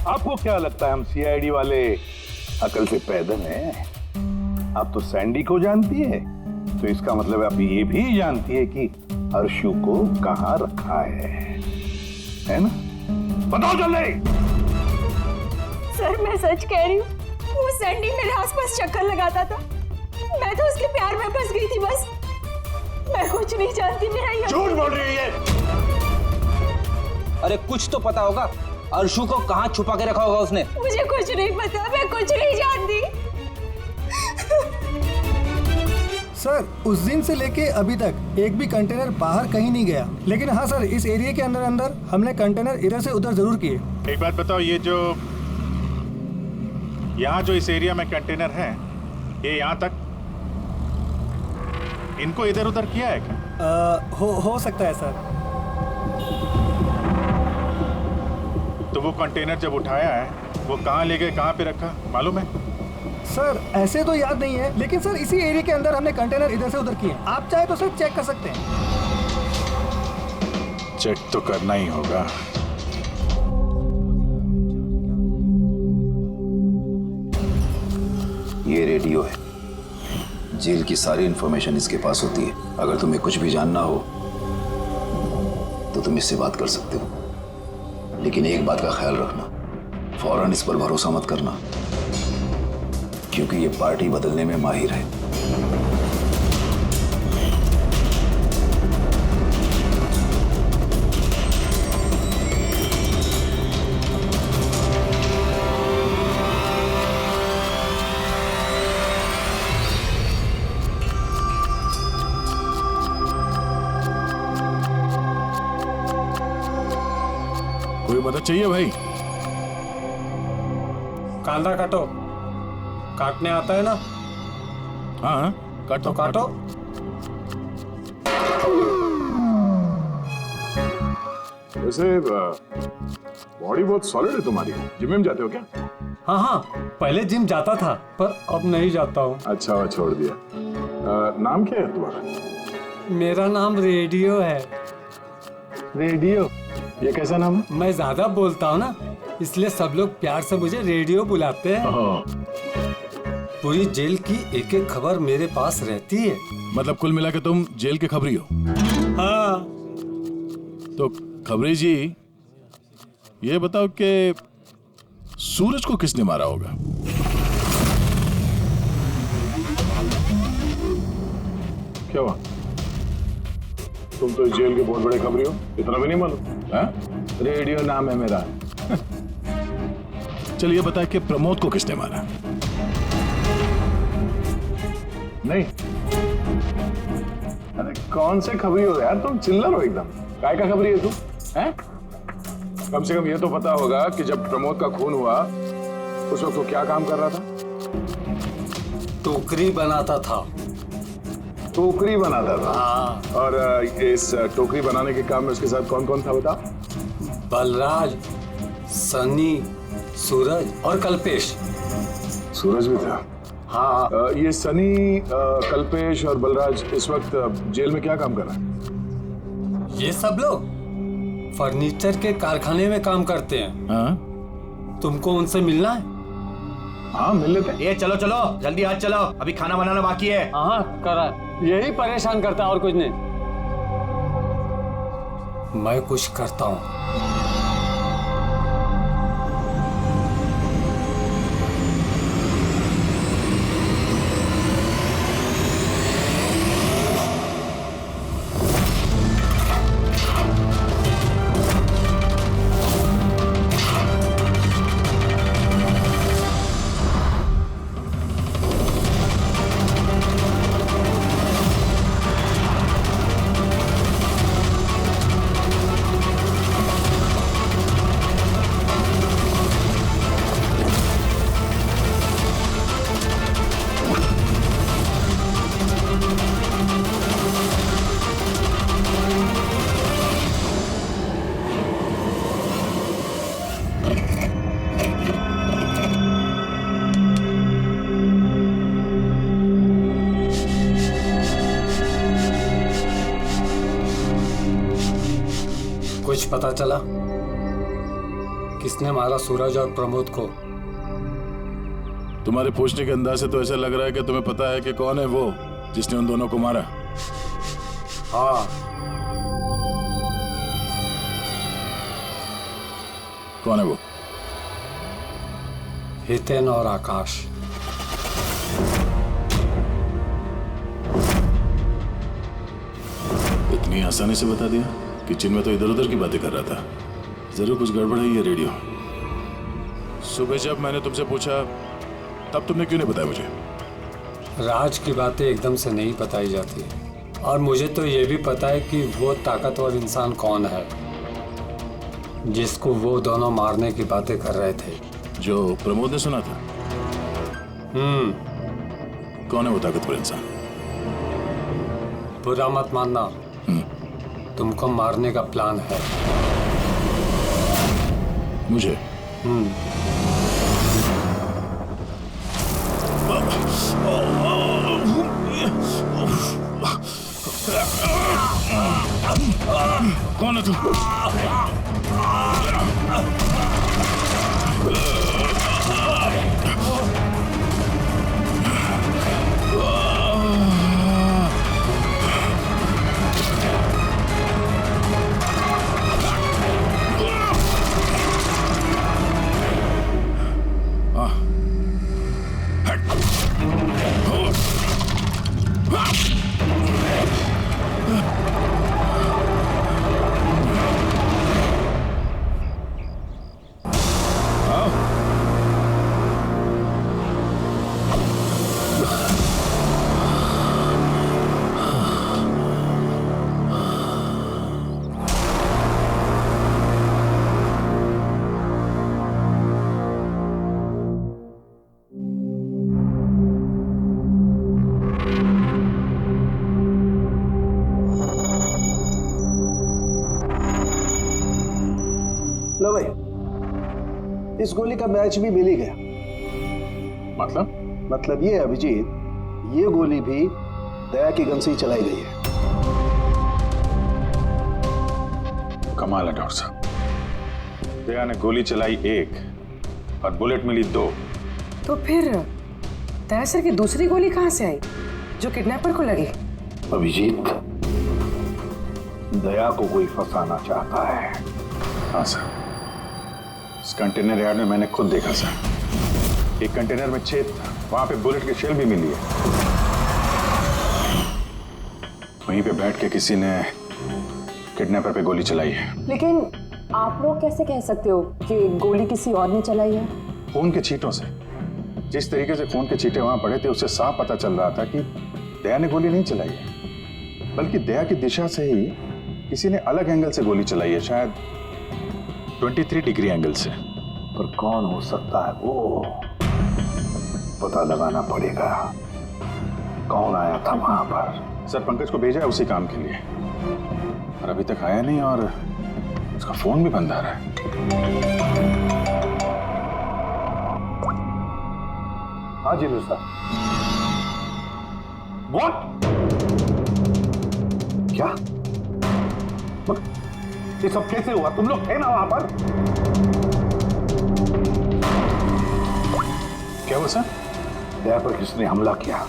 आपको क्या लगता है हम सीआईडी वाले अकल से पैदल हैं? आप तो सैंडी को जानती है, तो इसका मतलब आप ये भी जानती है कि अर्शु को कहां रखा है ना? बताओ जल्दी। सर, मैं सच कह रही हूँ, वो सैंडी मेरे आसपास चक्कर लगाता था, मैं तो उसके प्यार में फंस गई थी बस। मैं कुछ नहीं जानती। मेरा झूठ बोल रही है। अरे कुछ तो पता होगा, अर्शु को कहाँ छुपा के रखा होगा उसने? मुझे कुछ नहीं पता, मैं कुछ नहीं जानती। सर, उस दिन से लेके अभी तक एक भी कंटेनर बाहर कहीं नहीं गया, लेकिन हाँ सर, इस एरिया के अंदर हमने कंटेनर इधर से उधर जरूर किए। एक बात बताओ, ये जो यहाँ जो इस एरिया में कंटेनर हैं, ये यहाँ तक इनको इधर उधर किया है क्या? हो सकता है सर। तो वो कंटेनर जब उठाया है, वो कहाँ ले गए, कहाँ पे रखा, मालूम है? सर, ऐसे तो याद नहीं है, लेकिन सर इसी एरिया के अंदर हमने कंटेनर इधर से उधर किए। आप चाहे तो सर चेक कर सकते हैं। चेक तो करना ही होगा। ये रेडियो है, जेल की सारी इंफॉर्मेशन इसके पास होती है। अगर तुम्हें कुछ भी जानना हो तो तुम इससे बात कर सकते हो, लेकिन एक बात का ख्याल रखना, फौरन इस पर भरोसा मत करना, क्योंकि ये पार्टी बदलने में माहिर है। कोई मदद चाहिए भाई? कांदा काटो, काटने आता है ना? हाँ, काटो काटो। वैसे बॉडी बहुत सॉलिड है तुम्हारी। जिम में जाते हो क्या? हाँ, पहले जिम जाता था, पर अब नहीं जाता हूँ। अच्छा, छोड़ दिया। नाम क्या है तुम्हारा? मेरा नाम रेडियो है। रेडियो? ये कैसा नाम है? मैं ज्यादा बोलता हूँ ना, इसलिए सब लोग प्यार से मुझे रेडियो बुलाते हैं। पूरी जेल की एक एक खबर मेरे पास रहती है। मतलब कुल मिला के तुम जेल के खबरी हो? हाँ। तो खबरी जी, ये बताओ कि सूरज को किसने मारा होगा? क्या हुआ? तुम तो जेल के बहुत बड़े खबरी हो, इतना भी नहीं मालूम? हाँ? रेडियो नाम है मेरा। चलिए बता कि प्रमोद को किसने मारा? नहीं। अरे कौन से खबरी हो यार तुम? चिल्लर हो एकदम। काय का खबरी है तू? हैं? कम से कम ये तो पता होगा कि जब प्रमोद का खून हुआ उस वक्त वो क्या काम कर रहा था? टोकरी बनाता था। टोकरी बनाता था? हाँ। और इस टोकरी बनाने के काम में उसके साथ कौन कौन था बता? बलराज, सनी, सूरज और कल्पेश। सूरज भी था? हाँ। ये सनी, कल्पेश और बलराज इस वक्त जेल में क्या काम कर रहा है? ये सब लोग फर्नीचर के कारखाने में काम करते हैं। हाँ? तुमको उनसे मिलना है? हाँ मिल लेते। ये चलो चलो जल्दी आज चलो, अभी खाना बनाना बाकी है। हाँ करा, यही परेशान करता है और कुछ नहीं। मैं कुछ करता हूँ। कुछ पता चला किसने मारा सूरज और प्रमोद को? तुम्हारे पूछने के अंदाज से तो ऐसा लग रहा है कि तुम्हें पता है कि कौन है वो जिसने उन दोनों को मारा। हाँ। कौन है वो? हितेन और आकाश। इतनी आसानी से बता दिया कि जिनमें तो इधर उधर की बातें कर रहा था। जरूर कुछ गड़बड़ है ये रेडियो। सुबह जब मैंने तुमसे पूछा तब तुमने क्यों नहीं बताया मुझे? राज की बातें एकदम से नहीं बताई जाती, और मुझे तो ये भी पता है कि वो ताकतवर इंसान कौन है जिसको वो दोनों मारने की बातें कर रहे थे। जो प्रमोद ने सुना था? कौन है वो ताकतवर इंसान? बुरा मत मानना, तुमको मारने का प्लान है। मुझे? कौन है तू? लो भाई, इस गोली का मैच भी मिल ही गया। मतलब ये अभिजीत, ये गोली भी दया की गन से ही चलाई गई है। कमाल है डॉक्टर साहब, दया ने गोली चलाई 1 और बुलेट मिली 2। तो फिर दया सर की दूसरी गोली कहाँ से आई जो किडनैपर को लगी? अभिजीत, दया को कोई फंसाना चाहता है। हाँ सर, इस कंटेनर यार्ड में मैंने खुद देखा सर। एक कंटेनर में छेद था, वहां पे बुलेट की शेल भी मिली है। वहीं पे बैठ के किसी ने किडनैपर पे गोली चलाई है। लेकिन आप लोग कैसे कह सकते हो कि गोली किसी और ने चलाई है? खून के छींटों से, जिस तरीके से खून के छींटे वहां पड़े थे उससे साफ पता चल रहा था कि दया ने गोली नहीं चलाई है, बल्कि दया की दिशा से ही किसी ने अलग एंगल से गोली चलाई है, शायद 23 डिग्री एंगल से। पर कौन हो सकता है वो पता लगाना पड़ेगा। कौन आया था वहां पर? सर, पंकज को भेजा है उसी काम के लिए, और अभी तक आया नहीं, और उसका फोन भी बंद आ रहा है। हाँ जी सर। What? क्या? ये सब कैसे हुआ? तुम लोग थे ना वहां पर? क्या हुआ सर? दया पर किसने हमला किया,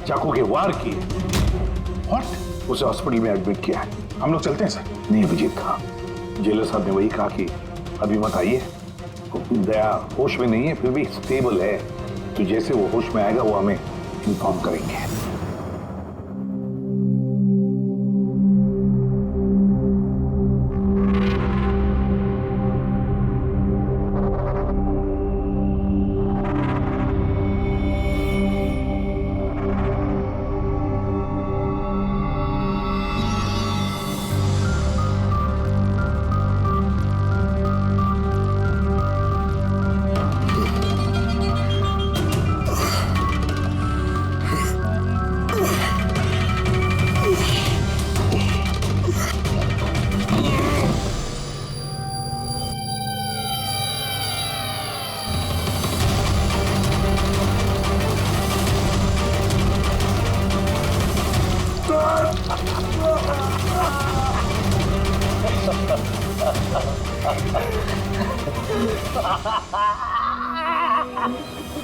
चाकू के वार किए। What? उसे हॉस्पिटल में एडमिट किया है। हम लोग चलते हैं सर। नहीं अभिजीत, हाँ, जेलर साहब ने वही कहा कि अभी मत आइए। दया होश में नहीं है, फिर भी स्टेबल है, तो जैसे वो होश में आएगा वो हमें इन्फॉर्म करेंगे।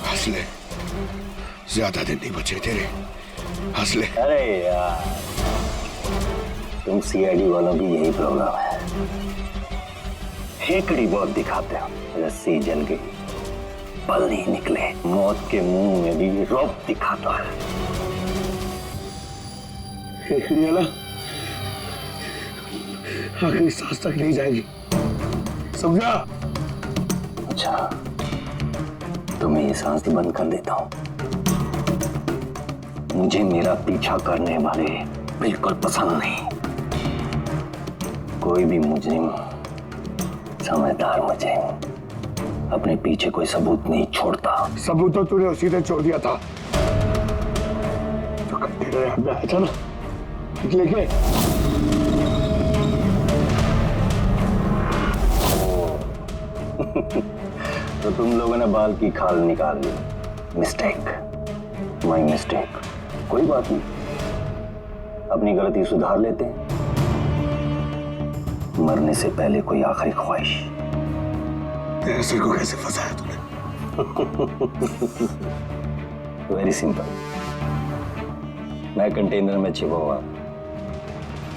हंस ले, ज्यादा दिन नहीं बचे तेरे, हंस ले। अरे यार, तुम सीआईडी वालों की यही प्रॉब्लम है, हेकड़ी बहुत दिखाते हो। रस्सी जल गई, पल नहीं निकले, मौत के मुंह में भी रौब दिखाता है। हेकड़ी वाला आखिरी सांस तक नहीं जाएगी, समझा? अच्छा, तो मैं ये सांस बंद कर देता हूं। मुझे मेरा पीछा करने वाले बिल्कुल पसंद नहीं। कोई भी मुजरिम, समझदार मुजरिम अपने पीछे कोई सबूत नहीं छोड़ता। सबूत तो तूने उसी दिन छोड़ दिया था जो कंटेनर यार्ड में आया था ना, लेके। तो तुम लोगों ने बाल की खाल निकाल ली। Mistake, my mistake. कोई बात नहीं, अपनी गलती सुधार लेते हैं। मरने से पहले कोई आखिरी ख्वाहिश। तेरे सिर को कैसे फंसाया तूने? Very simple. मैं कंटेनर में छिपा हुआ,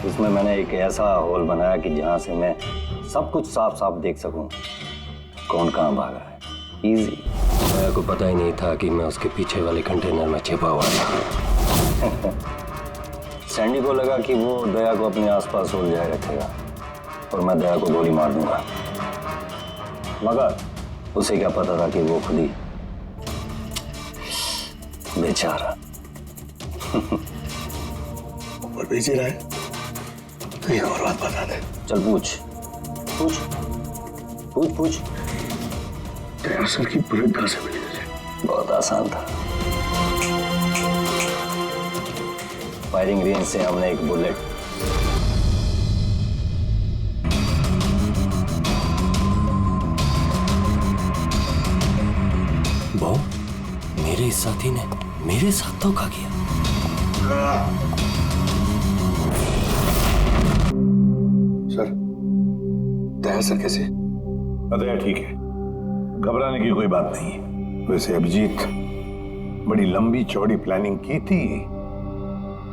उसमें मैंने एक ऐसा होल बनाया कि जहां से मैं सब कुछ साफ साफ देख सकूं कौन कहां भागा है। इजी। मेरे को पता ही नहीं था कि मैं उसके पीछे वाले कंटेनर में छिपा हुआ था। सैंडी को लगा कि वो दया को अपने आसपास उलझाए रखेगा और मैं दया को गोली मार दूंगा, मगर उसे क्या पता था कि वो खुद ही बेचारा ऊपर बेच रहा है। तो एक और बात बता दे। चल पूछ पूछ पूछ पूछ। दया सर की बुलेट कहां से मिली तुझे? बहुत आसान था। फायरिंग रेंज से हमने एक बुलेट मेरे साथी ने मेरे साथ धोखा किया। सर, दया सर कैसे? दया ठीक है, घबराने की कोई बात नहीं है। वैसे अभिजीत, बड़ी लंबी चौड़ी प्लानिंग की थी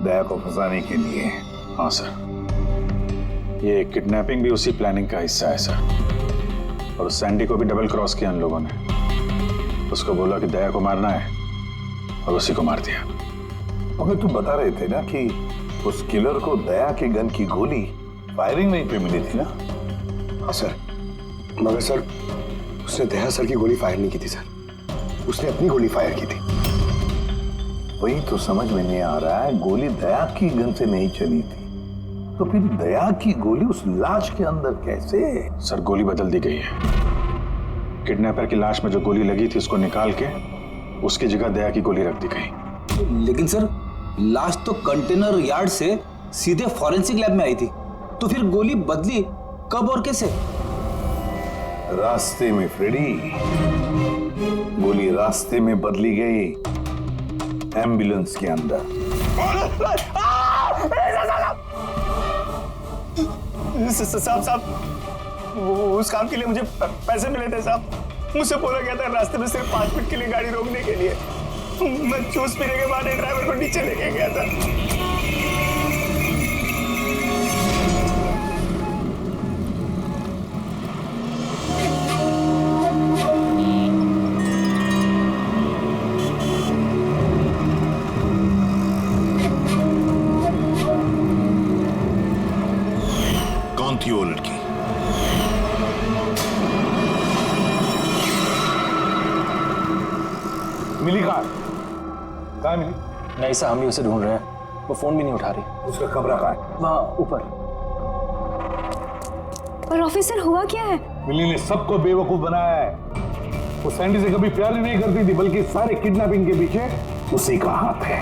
दया को फंसाने के लिए। हाँ सर, ये किडनैपिंग भी उसी प्लानिंग का हिस्सा है सर। और सैंडी को भी डबल क्रॉस किया इन लोगों ने। उसको बोला कि दया को मारना है और उसी को मार दिया। मगर तुम बता रहे थे ना कि उस किलर को दया के गन की गोली फायरिंग नहीं पे मिली थी ना? हाँ सर, मगर सर उसने दया सर की गोली फायर नहीं की थी सर, उसने अपनी गोली फायर की थी। वही तो समझ में नहीं आ रहा है, गोली दया की गन से नहीं चली थी तो फिर दया की गोली उस लाश के अंदर कैसे? सर गोली बदल दी गई है। किडनैपर की लाश में जो गोली लगी थी उसको निकाल के उसकी जगह दया की गोली रख दी गई। लेकिन सर लाश तो कंटेनर यार्ड से सीधे फॉरेंसिक लैब में आई थी, तो फिर गोली बदली कब और कैसे? रास्ते में फ्रेडी, गोली रास्ते में बदली गई, एम्बुलेंस के अंदर। साहब उस काम के लिए मुझे पैसे मिले थे साहब। मुझसे बोला गया था रास्ते में सिर्फ 5 मिनट के लिए गाड़ी रोकने के लिए। मैं जूस पीने के बाद ड्राइवर को नीचे लेके गया था। कौन थी वो लड़की? मिली कहाँ मिली? नहीं साहब, हम ही उसे ढूंढ रहे हैं, वो फोन भी नहीं उठा रही। उसका कमरा कहाँ है? वहाँ ऊपर। पर ऑफिसर हुआ क्या है? मिली ने सबको बेवकूफ बनाया है। वो सैंडी से कभी प्यार ही नहीं करती थी, बल्कि सारे किडनैपिंग के पीछे उसी का हाथ है।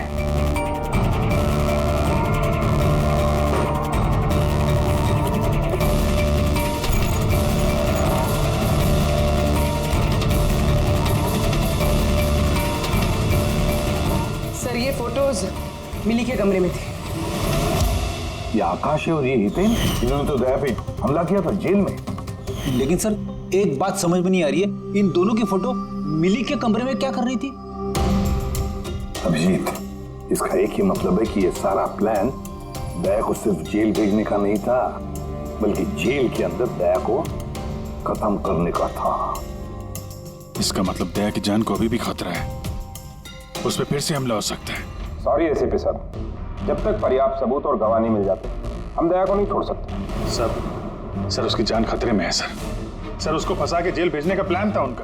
सर ये फोटोज मिली के कमरे में थी। ये आकाश है और ये हितेन, इन्होंने तो दया पे हमला किया था जेल में। लेकिन सर एक बात समझ में नहीं आ रही है, इन दोनों की फोटो मिली के कमरे में क्या कर रही थी? अभिजीत, इसका एक ही मतलब है कि ये सारा प्लान दया को सिर्फ जेल भेजने का नहीं था, बल्कि जेल के अंदर दया को खत्म करने का था। इसका मतलब दया की जान को अभी भी खतरा है, उस पर फिर से हमला हो सकता है। सॉरी एसीपी साहब, जब तक पर्याप्त सबूत और गवाह नहीं मिल जाते हम दया को नहीं छोड़ सकते। सर उसकी जान खतरे में है सर उसको फंसा के जेल भेजने का प्लान था उनका।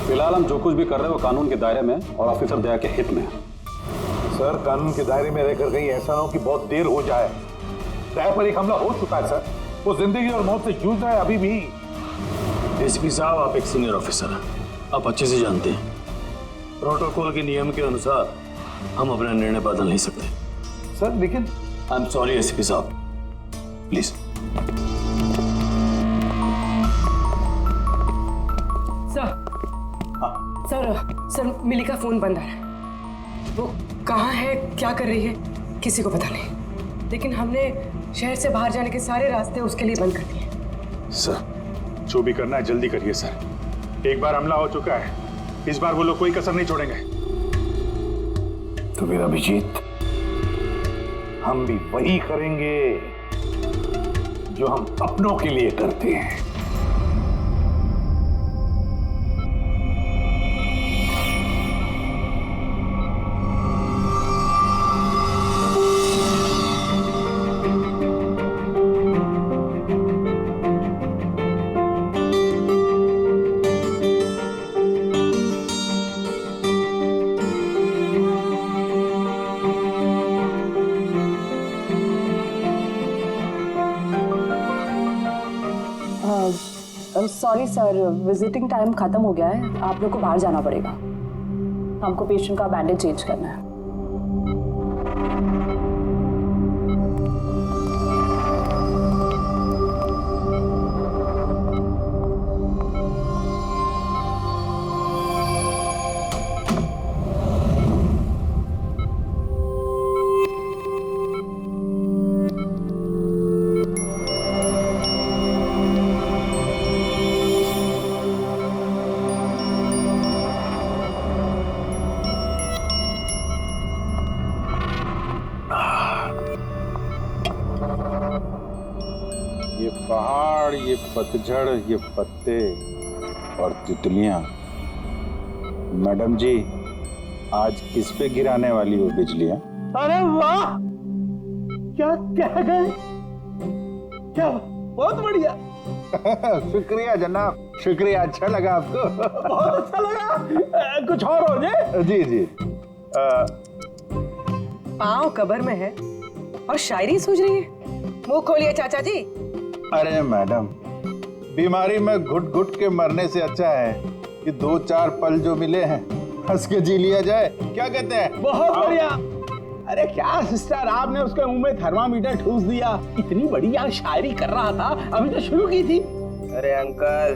फिलहाल हम जो कुछ भी कर रहे हैं वो कानून के दायरे में और ऑफिसर दया के हित में है। सर कानून के दायरे में रहकर कहीं ऐसा ना हो कि बहुत देर हो जाए। दया पर एक हमला हो चुका है सर, वो जिंदगी और मौत से जूझ रहा है अभी भी। एसीपी साहब, आप एक सीनियर ऑफिसर हैं, आप अच्छे से जानते हैं प्रोटोकॉल के नियम के अनुसार हम अपना निर्णय बदल नहीं सकते। सर लेकिन आई एम सॉरी एसीपी साहब, प्लीज। सर मिली का फोन बंद आ रहा है। वो कहाँ है, क्या कर रही है, किसी को पता नहीं। लेकिन हमने शहर से बाहर जाने के सारे रास्ते उसके लिए बंद कर दिए। सर जो भी करना है जल्दी करिए सर। एक बार हमला हो चुका है, इस बार वो लोग कोई कसर नहीं छोड़ेंगे। तो फिर अभिजीत, हम भी वही करेंगे जो हम अपनों के लिए करते हैं। सॉरी सर, विजिटिंग टाइम खत्म हो गया है, आप लोग को बाहर जाना पड़ेगा। हमको पेशेंट का बैंडेज चेंज करना है। पहाड़, ये पतझड़, ये पत्ते और तितलियां। मैडम जी, आज किस पे गिराने वाली हो बिजलियां? अरे वाह, क्या कह गए, क्या बहुत बढ़िया। शुक्रिया जनाब, शुक्रिया। अच्छा लगा आपको? बहुत अच्छा लगा। कुछ और हो जाए? जी जी। पाँव कब्र में है और शायरी सूझ रही है। मुंह खोलिए चाचा जी। अरे मैडम, बीमारी में घुट घुट के मरने से अच्छा है कि 2-4 पल जो मिले हैं हंस के जी लिया जाए। क्या कहते हैं? बहुत बढ़िया। अरे क्या सिस्टर, आपने उसके मुंह में थर्मामीटर ठूस दिया। इतनी बड़ी यार शायरी कर रहा था, अभी तो शुरू की थी। अरे अंकल,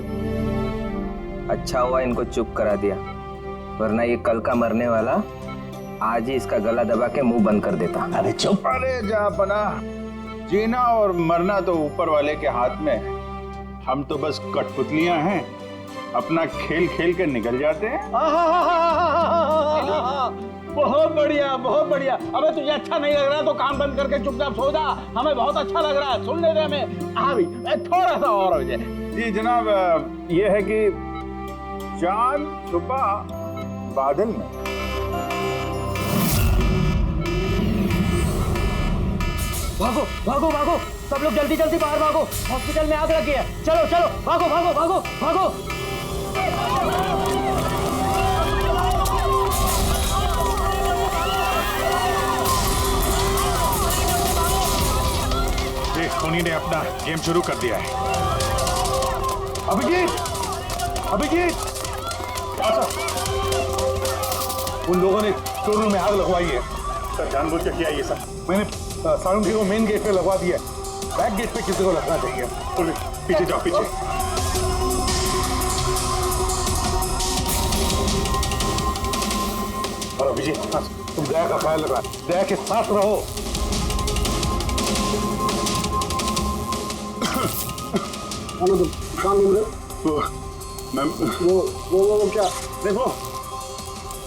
अच्छा हुआ इनको चुप करा दिया, वरना ये कल का मरने वाला आज ही इसका गला दबा के मुंह बंद कर देता। अरे चुप। अरे जहाँ पना, जीना और मरना तो ऊपर वाले के हाथ में है। हम तो बस कठपुतलियां हैं, अपना खेल खेल के निकल जाते हैं। बहुत बढ़िया, बहुत बढ़िया। अबे तुझे अच्छा नहीं लग रहा तो काम बंद करके चुपचाप सो जा। हमें बहुत अच्छा लग रहा है, सुनने दे हमें। हाँ भी थोड़ा सा और हो जाए। जी जनाब, ये है कि चांद छुपा बादल में। भागो भागो भागो, सब लोग जल्दी जल्दी बाहर भागो, हॉस्पिटल में आग लगी है। चलो चलो, भागो भागो भागो भागो। देख, उन्हीं ने अपना गेम शुरू कर दिया है। अभिजीत, अभिजीत, उन लोगों ने शोरूम में आग लगवाई है। सर जानबूझ के किया ये सब। मैंने सारंगी को मेन गेट पे लगवा दिया है, बैक गेट पे किसी को लगना चाहिए। पीछे जाओ, पीछे। और अभिजीत, तुम दया का ख्याल रखना, दया के साथ रहो। काम मैम, वो क्या? देखो,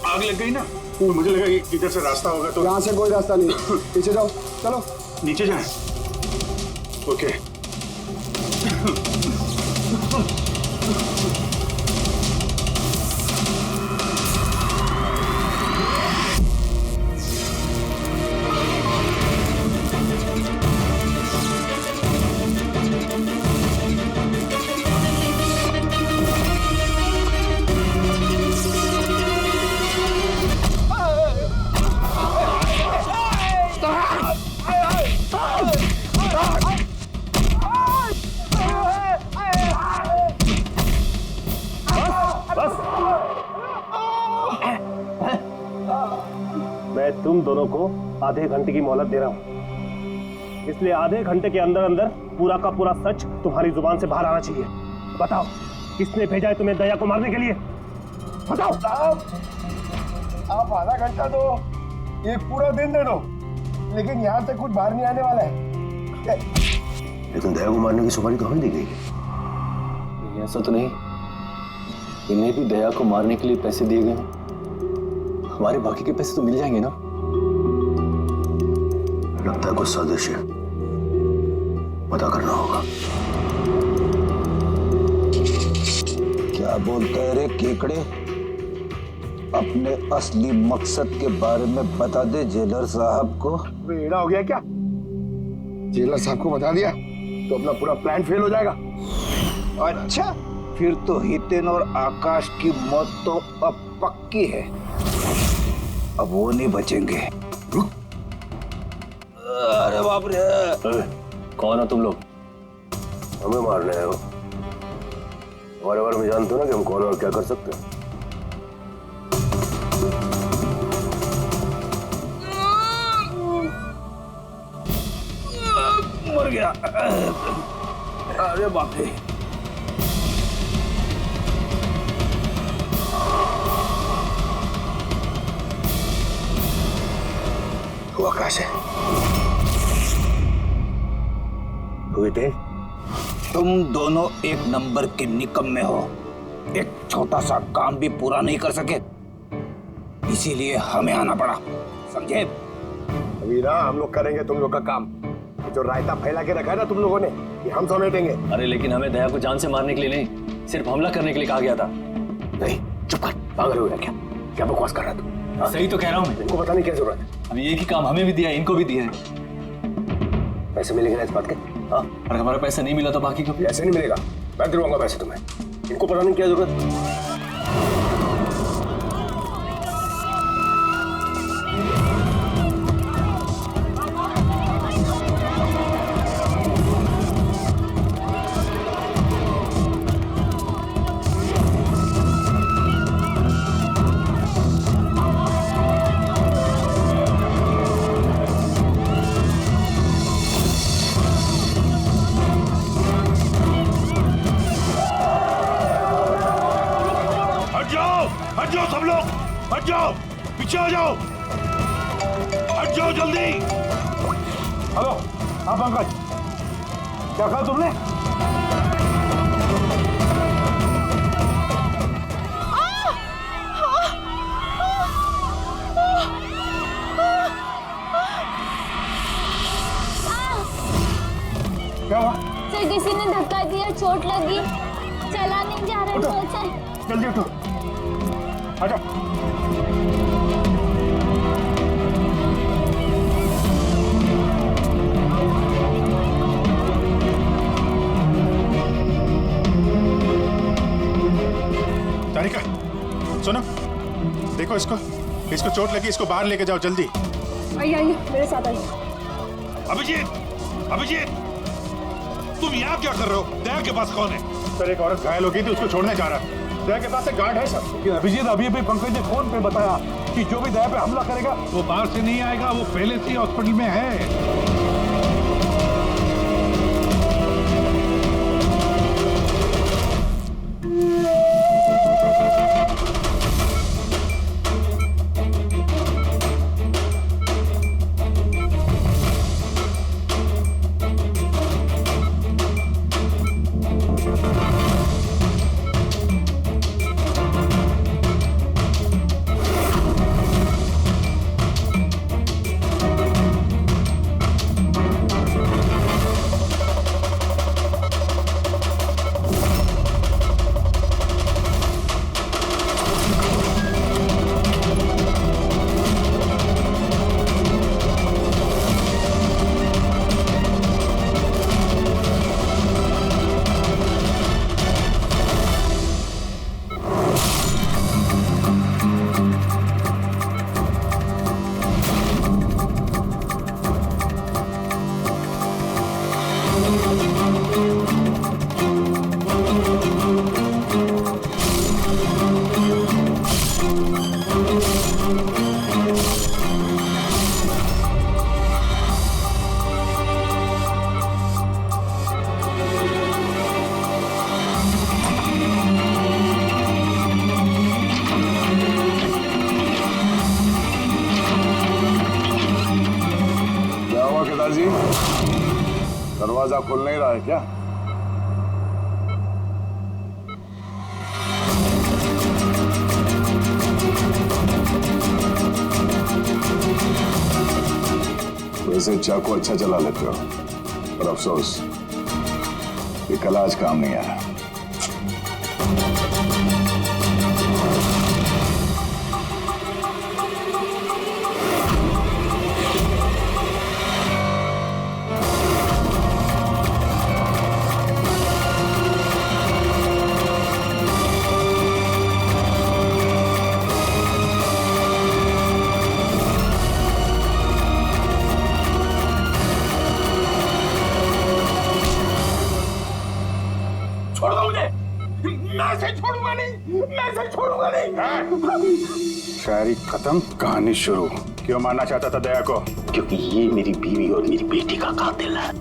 आग लग गई ना, मुझे लगा कि इधर से रास्ता होगा तो। यहाँ से कोई रास्ता नहीं, पीछे जाओ, चलो नीचे जाएं। ओके। मैं तुम दोनों को आधे घंटे की मोहलत दे रहा हूं, इसलिए आधे घंटे के अंदर अंदर पूरा का पूरा सच तुम्हारी जुबान से बाहर आना चाहिए। बताओ, किसने भेजा है तुम्हें दया को मारने के लिए? बताओ। आप आधा घंटा दो, एक पूरा दिन दे दो, लेकिन यहाँ से कुछ बाहर नहीं आने वाला है। लेकिन दया को मारने की सुपारी तो हमें दी गई है। ऐसा तो नहीं, इन्हें भी दया को मारने के लिए पैसे दिए गए हैं। हमारे बाकी के पैसे तो मिल जाएंगे ना? लगता है कुछ साजिश है, पता करना होगा। क्या बोलता है रे केकड़े? अपने असली मकसद के बारे में बता दे जेलर साहब को। बेड़ा हो गया क्या? जेलर साहब को बता दिया तो अपना पूरा प्लान फेल हो जाएगा। अच्छा, फिर तो हितेन और आकाश की मौत तो अब पक्की है, अब वो नहीं बचेंगे। अरे बाप रे! कौन हो तुम लोग? हमें मारने आए हो? हमारे बारे में जानते हो ना कि हम कौन और क्या कर सकते हैं। मर गया। अरे बाप रे! वो आकाश है। तुम दोनों एक नंबर के निकम्मे हो, एक छोटा सा काम भी पूरा नहीं कर सके, इसीलिए हमें आना पड़ा, समझे? अभी ना हम लोग करेंगे तुम लोग का काम। जो रायता फैला के रखा है ना तुम लोगों ने, ये हम समेटेंगे। अरे लेकिन हमें दया को जान से मारने के लिए नहीं, सिर्फ हमला करने के लिए कहा गया था। नहीं, चुप कर, पागल हो गया क्या? क्या बकवास कर रहा तू? हाँ? सही तो कह रहा हूँ मैं। इनको बताने की क्या जरूरत है? अब एक ही काम हमें भी दिया, इनको भी दिया है। पैसे मिलेंगे ना इस बात के? हाँ, और हमारा पैसा नहीं मिला तो बाकी को ऐसे नहीं मिलेगा। मैं दिलवाऊंगा पैसे तुम्हें। इनको बताने की क्या जरूरत? हट जाओ सब लोग, हट जाओ, पीछे आ जाओ, हट जाओ जल्दी। हेलो, हाँ पंकज, क्या कहा तुमने? क्या हुआ? सर किसी ने धक्का दिया, चोट लगी, चला नहीं जा रहा है सर। जल्दी उठो, आजा। तारिका, सुनो, देखो इसको चोट लगी, इसको बाहर लेके जाओ जल्दी। आइए मेरे साथ आइए। अभिजीत, तुम यहाँ क्या कर रहे हो? दया के पास कौन है? सर एक औरत घायल हो गई थी, उसको छोड़ने जा रहा है। दया के पास एक गार्ड है सर। लेकिन अभिजीत, अभी पंकज ने फोन पे बताया कि जो भी दया पे हमला करेगा वो बाहर से नहीं आएगा, वो पहले से ही हॉस्पिटल में है। दरवाजा खुल नहीं रहा है क्या? वैसे चाकू अच्छा चला लेते हो, पर अफसोस ये कला आज काम नहीं आया। छोड़ दो मुझे, मैं इसे छोड़ूंगा नहीं, मैं इसे छोड़ूंगा नहीं। शायरी खत्म, कहानी शुरू। क्यों मारना चाहता था दया को? क्योंकि ये मेरी बीवी और मेरी बेटी का कातिल है।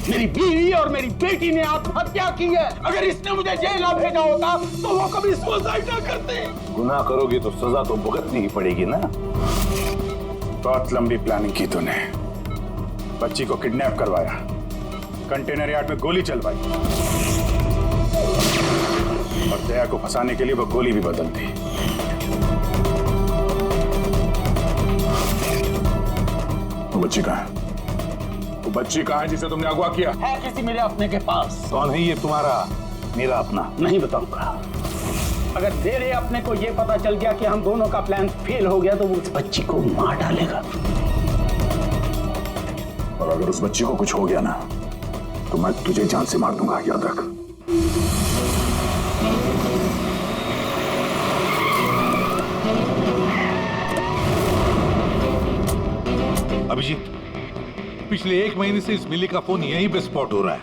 मेरी बीवी और मेरी बेटी ने आत्महत्या की है। अगर इसने मुझे जेल ना भेजा होता तो वो कभी सुसाइड ना करते। गुनाह करोगी तो सजा तो भुगतनी ही पड़ेगी ना। बहुत लंबी प्लानिंग की तूने। बच्ची को किडनैप करवाया, कंटेनर यार्ड में गोली चलवाई और दया को फंसाने के लिए वो गोली भी बदल दी। बच्ची बच्ची कहाँ है? वो बच्ची कहाँ है जिसे तुमने अगवा किया? है किसी मेरे अपने के पास। कौन है ये तुम्हारा मेरा अपना? नहीं बताऊंगा। अगर तेरे अपने को ये पता चल गया कि हम दोनों का प्लान फेल हो गया तो वो उस बच्ची को मार डालेगा। और अगर उस बच्ची को कुछ हो गया ना तो मैं तुझे जान से मार दूंगा, याद रख। अभिजीत, पिछले 1 महीने से इस मिली का फोन यहीं पे स्पॉट हो रहा है।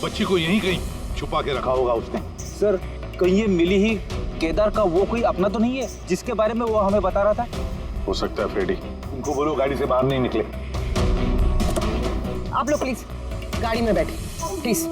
बच्ची को यहीं कहीं छुपा के रखा होगा उसने। सर, कहीं ये मिली ही केदार का वो कोई अपना तो नहीं है जिसके बारे में वो हमें बता रहा था? हो सकता है फ्रेडी। उनको बोलो गाड़ी से बाहर नहीं निकले। आप लोग प्लीज गाड़ी में बैठे, प्लीज।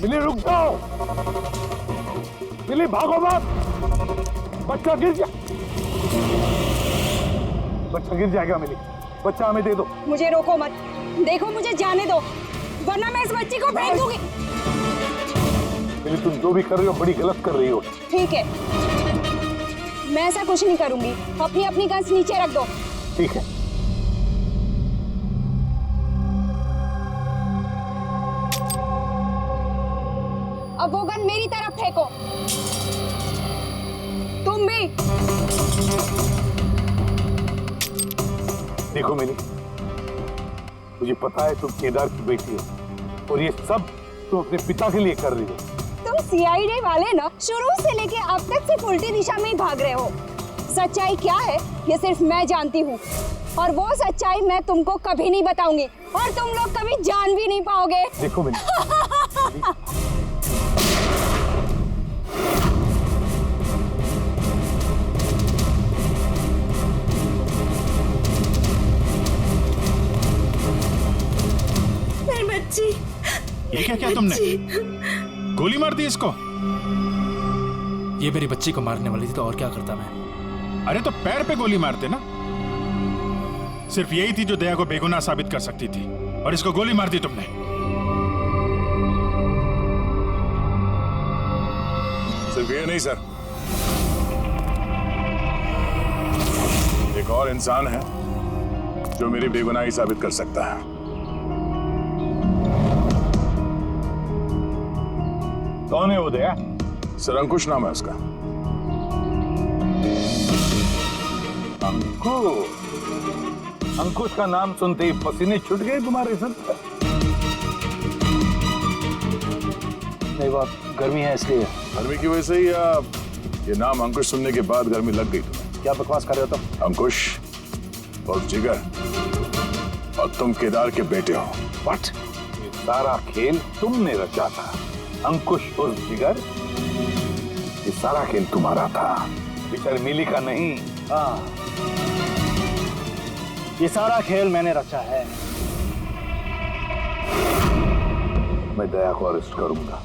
मिली रुक जाओ, मिली भागो मत, बच्चा गिर जा, बच्चा गिर जाएगा। मिली, बच्चा हमें दे दो। मुझे रोको मत, देखो मुझे जाने दो वरना मैं इस बच्ची को फेंक दूंगी। मिली, तुम जो भी कर रही हो बड़ी गलत कर रही हो। ठीक है, मैं ऐसा कुछ नहीं करूंगी। अपनी अपनी गन्स नीचे रख दो। ठीक है। अब वो गन मेरी तरफ फेंको। तुम भी। देखो मिली, मुझे पता है तुम केदार की बेटी हो और ये सब तुम अपने पिता के लिए कर रही हो। तुम सीआईडी वाले ना शुरू से लेके अब तक सिर्फ उल्टी दिशा में ही भाग रहे हो। सच्चाई क्या है ये सिर्फ मैं जानती हूँ और वो सच्चाई मैं तुमको कभी नहीं बताऊंगी और तुम लोग कभी जान भी नहीं पाओगे। देखो मिली, मेरी बच्ची। ये क्या किया तुमने? गोली मार दी इसको? ये मेरी बच्ची को मारने वाली थी तो और क्या करता मैं? अरे तो पैर पे गोली मारते ना। सिर्फ यही थी जो दया को बेगुनाह साबित कर सकती थी और इसको गोली मार दी तुमने। सिर्फ ये नहीं सर, एक और इंसान है जो मेरी बेगुनाही साबित कर सकता है। कौन है वो दया? सर अंकुश नाम है उसका। अंकुश का नाम सुनते ही पसीने छूट गए तुम्हारे सर? नहीं, बात गर्मी है इसलिए। गर्मी की वजह से या ये नाम अंकुश सुनने के बाद गर्मी लग गई तुम्हें? क्या बकवास कर रहे हो तुम? अंकुश और जिगर और तुम केदार के बेटे हो। व्हाट? ये सारा खेल तुमने रचा था। अंकुश और जिगर, ये सारा खेल तुम्हारा था, बेचारी मिली का नहीं। हाँ, ये सारा खेल मैंने रचा है। मैं दया को अरेस्ट करूंगा।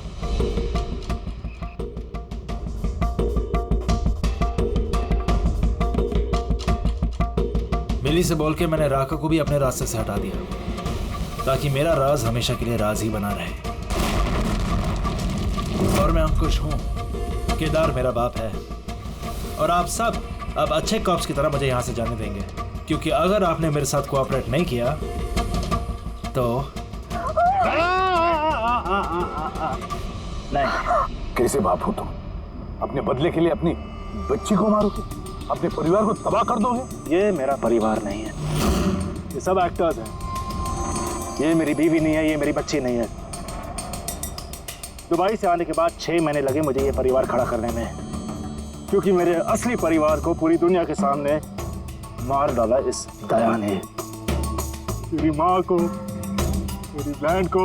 मिली से बोल के मैंने राका को भी अपने रास्ते से हटा दिया ताकि मेरा राज हमेशा के लिए राज ही बना रहे। और मैं अंकुश हूँ। केदार मेरा बाप है और आप सब अब अच्छे कॉप्स की तरह मुझे यहाँ से जाने देंगे, क्योंकि अगर आपने मेरे साथ कोऑपरेट नहीं किया तो नहीं। कैसे बाप हो तुम? अपने बदले के लिए अपनी बच्ची को मारोगे, अपने परिवार को तबाह कर दोगे? ये मेरा परिवार नहीं है, ये सब एक्टर्स हैं। ये मेरी बीवी नहीं है, ये मेरी बच्ची नहीं है। दुबई से आने के बाद 6 महीने लगे मुझे ये परिवार खड़ा करने में, क्योंकि मेरे असली परिवार को पूरी दुनिया के सामने मार डाला इस दया ने। मेरी माँ को, मेरी बहन को,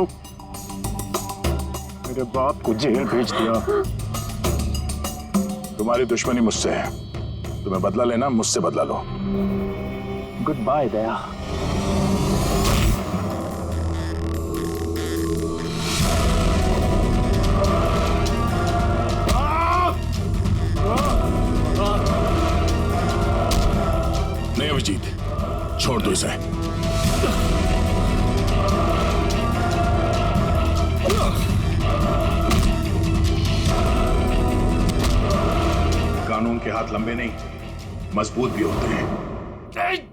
मेरे बाप को जेल भेज दिया। तुम्हारी दुश्मनी मुझसे है, तुम्हें बदला लेना, मुझसे बदला लो। गुड बाय दया। नहीं अभिजीत, छोड़ दो इसे। कानून के हाथ लंबे नहीं, मजबूत भी होते हैं।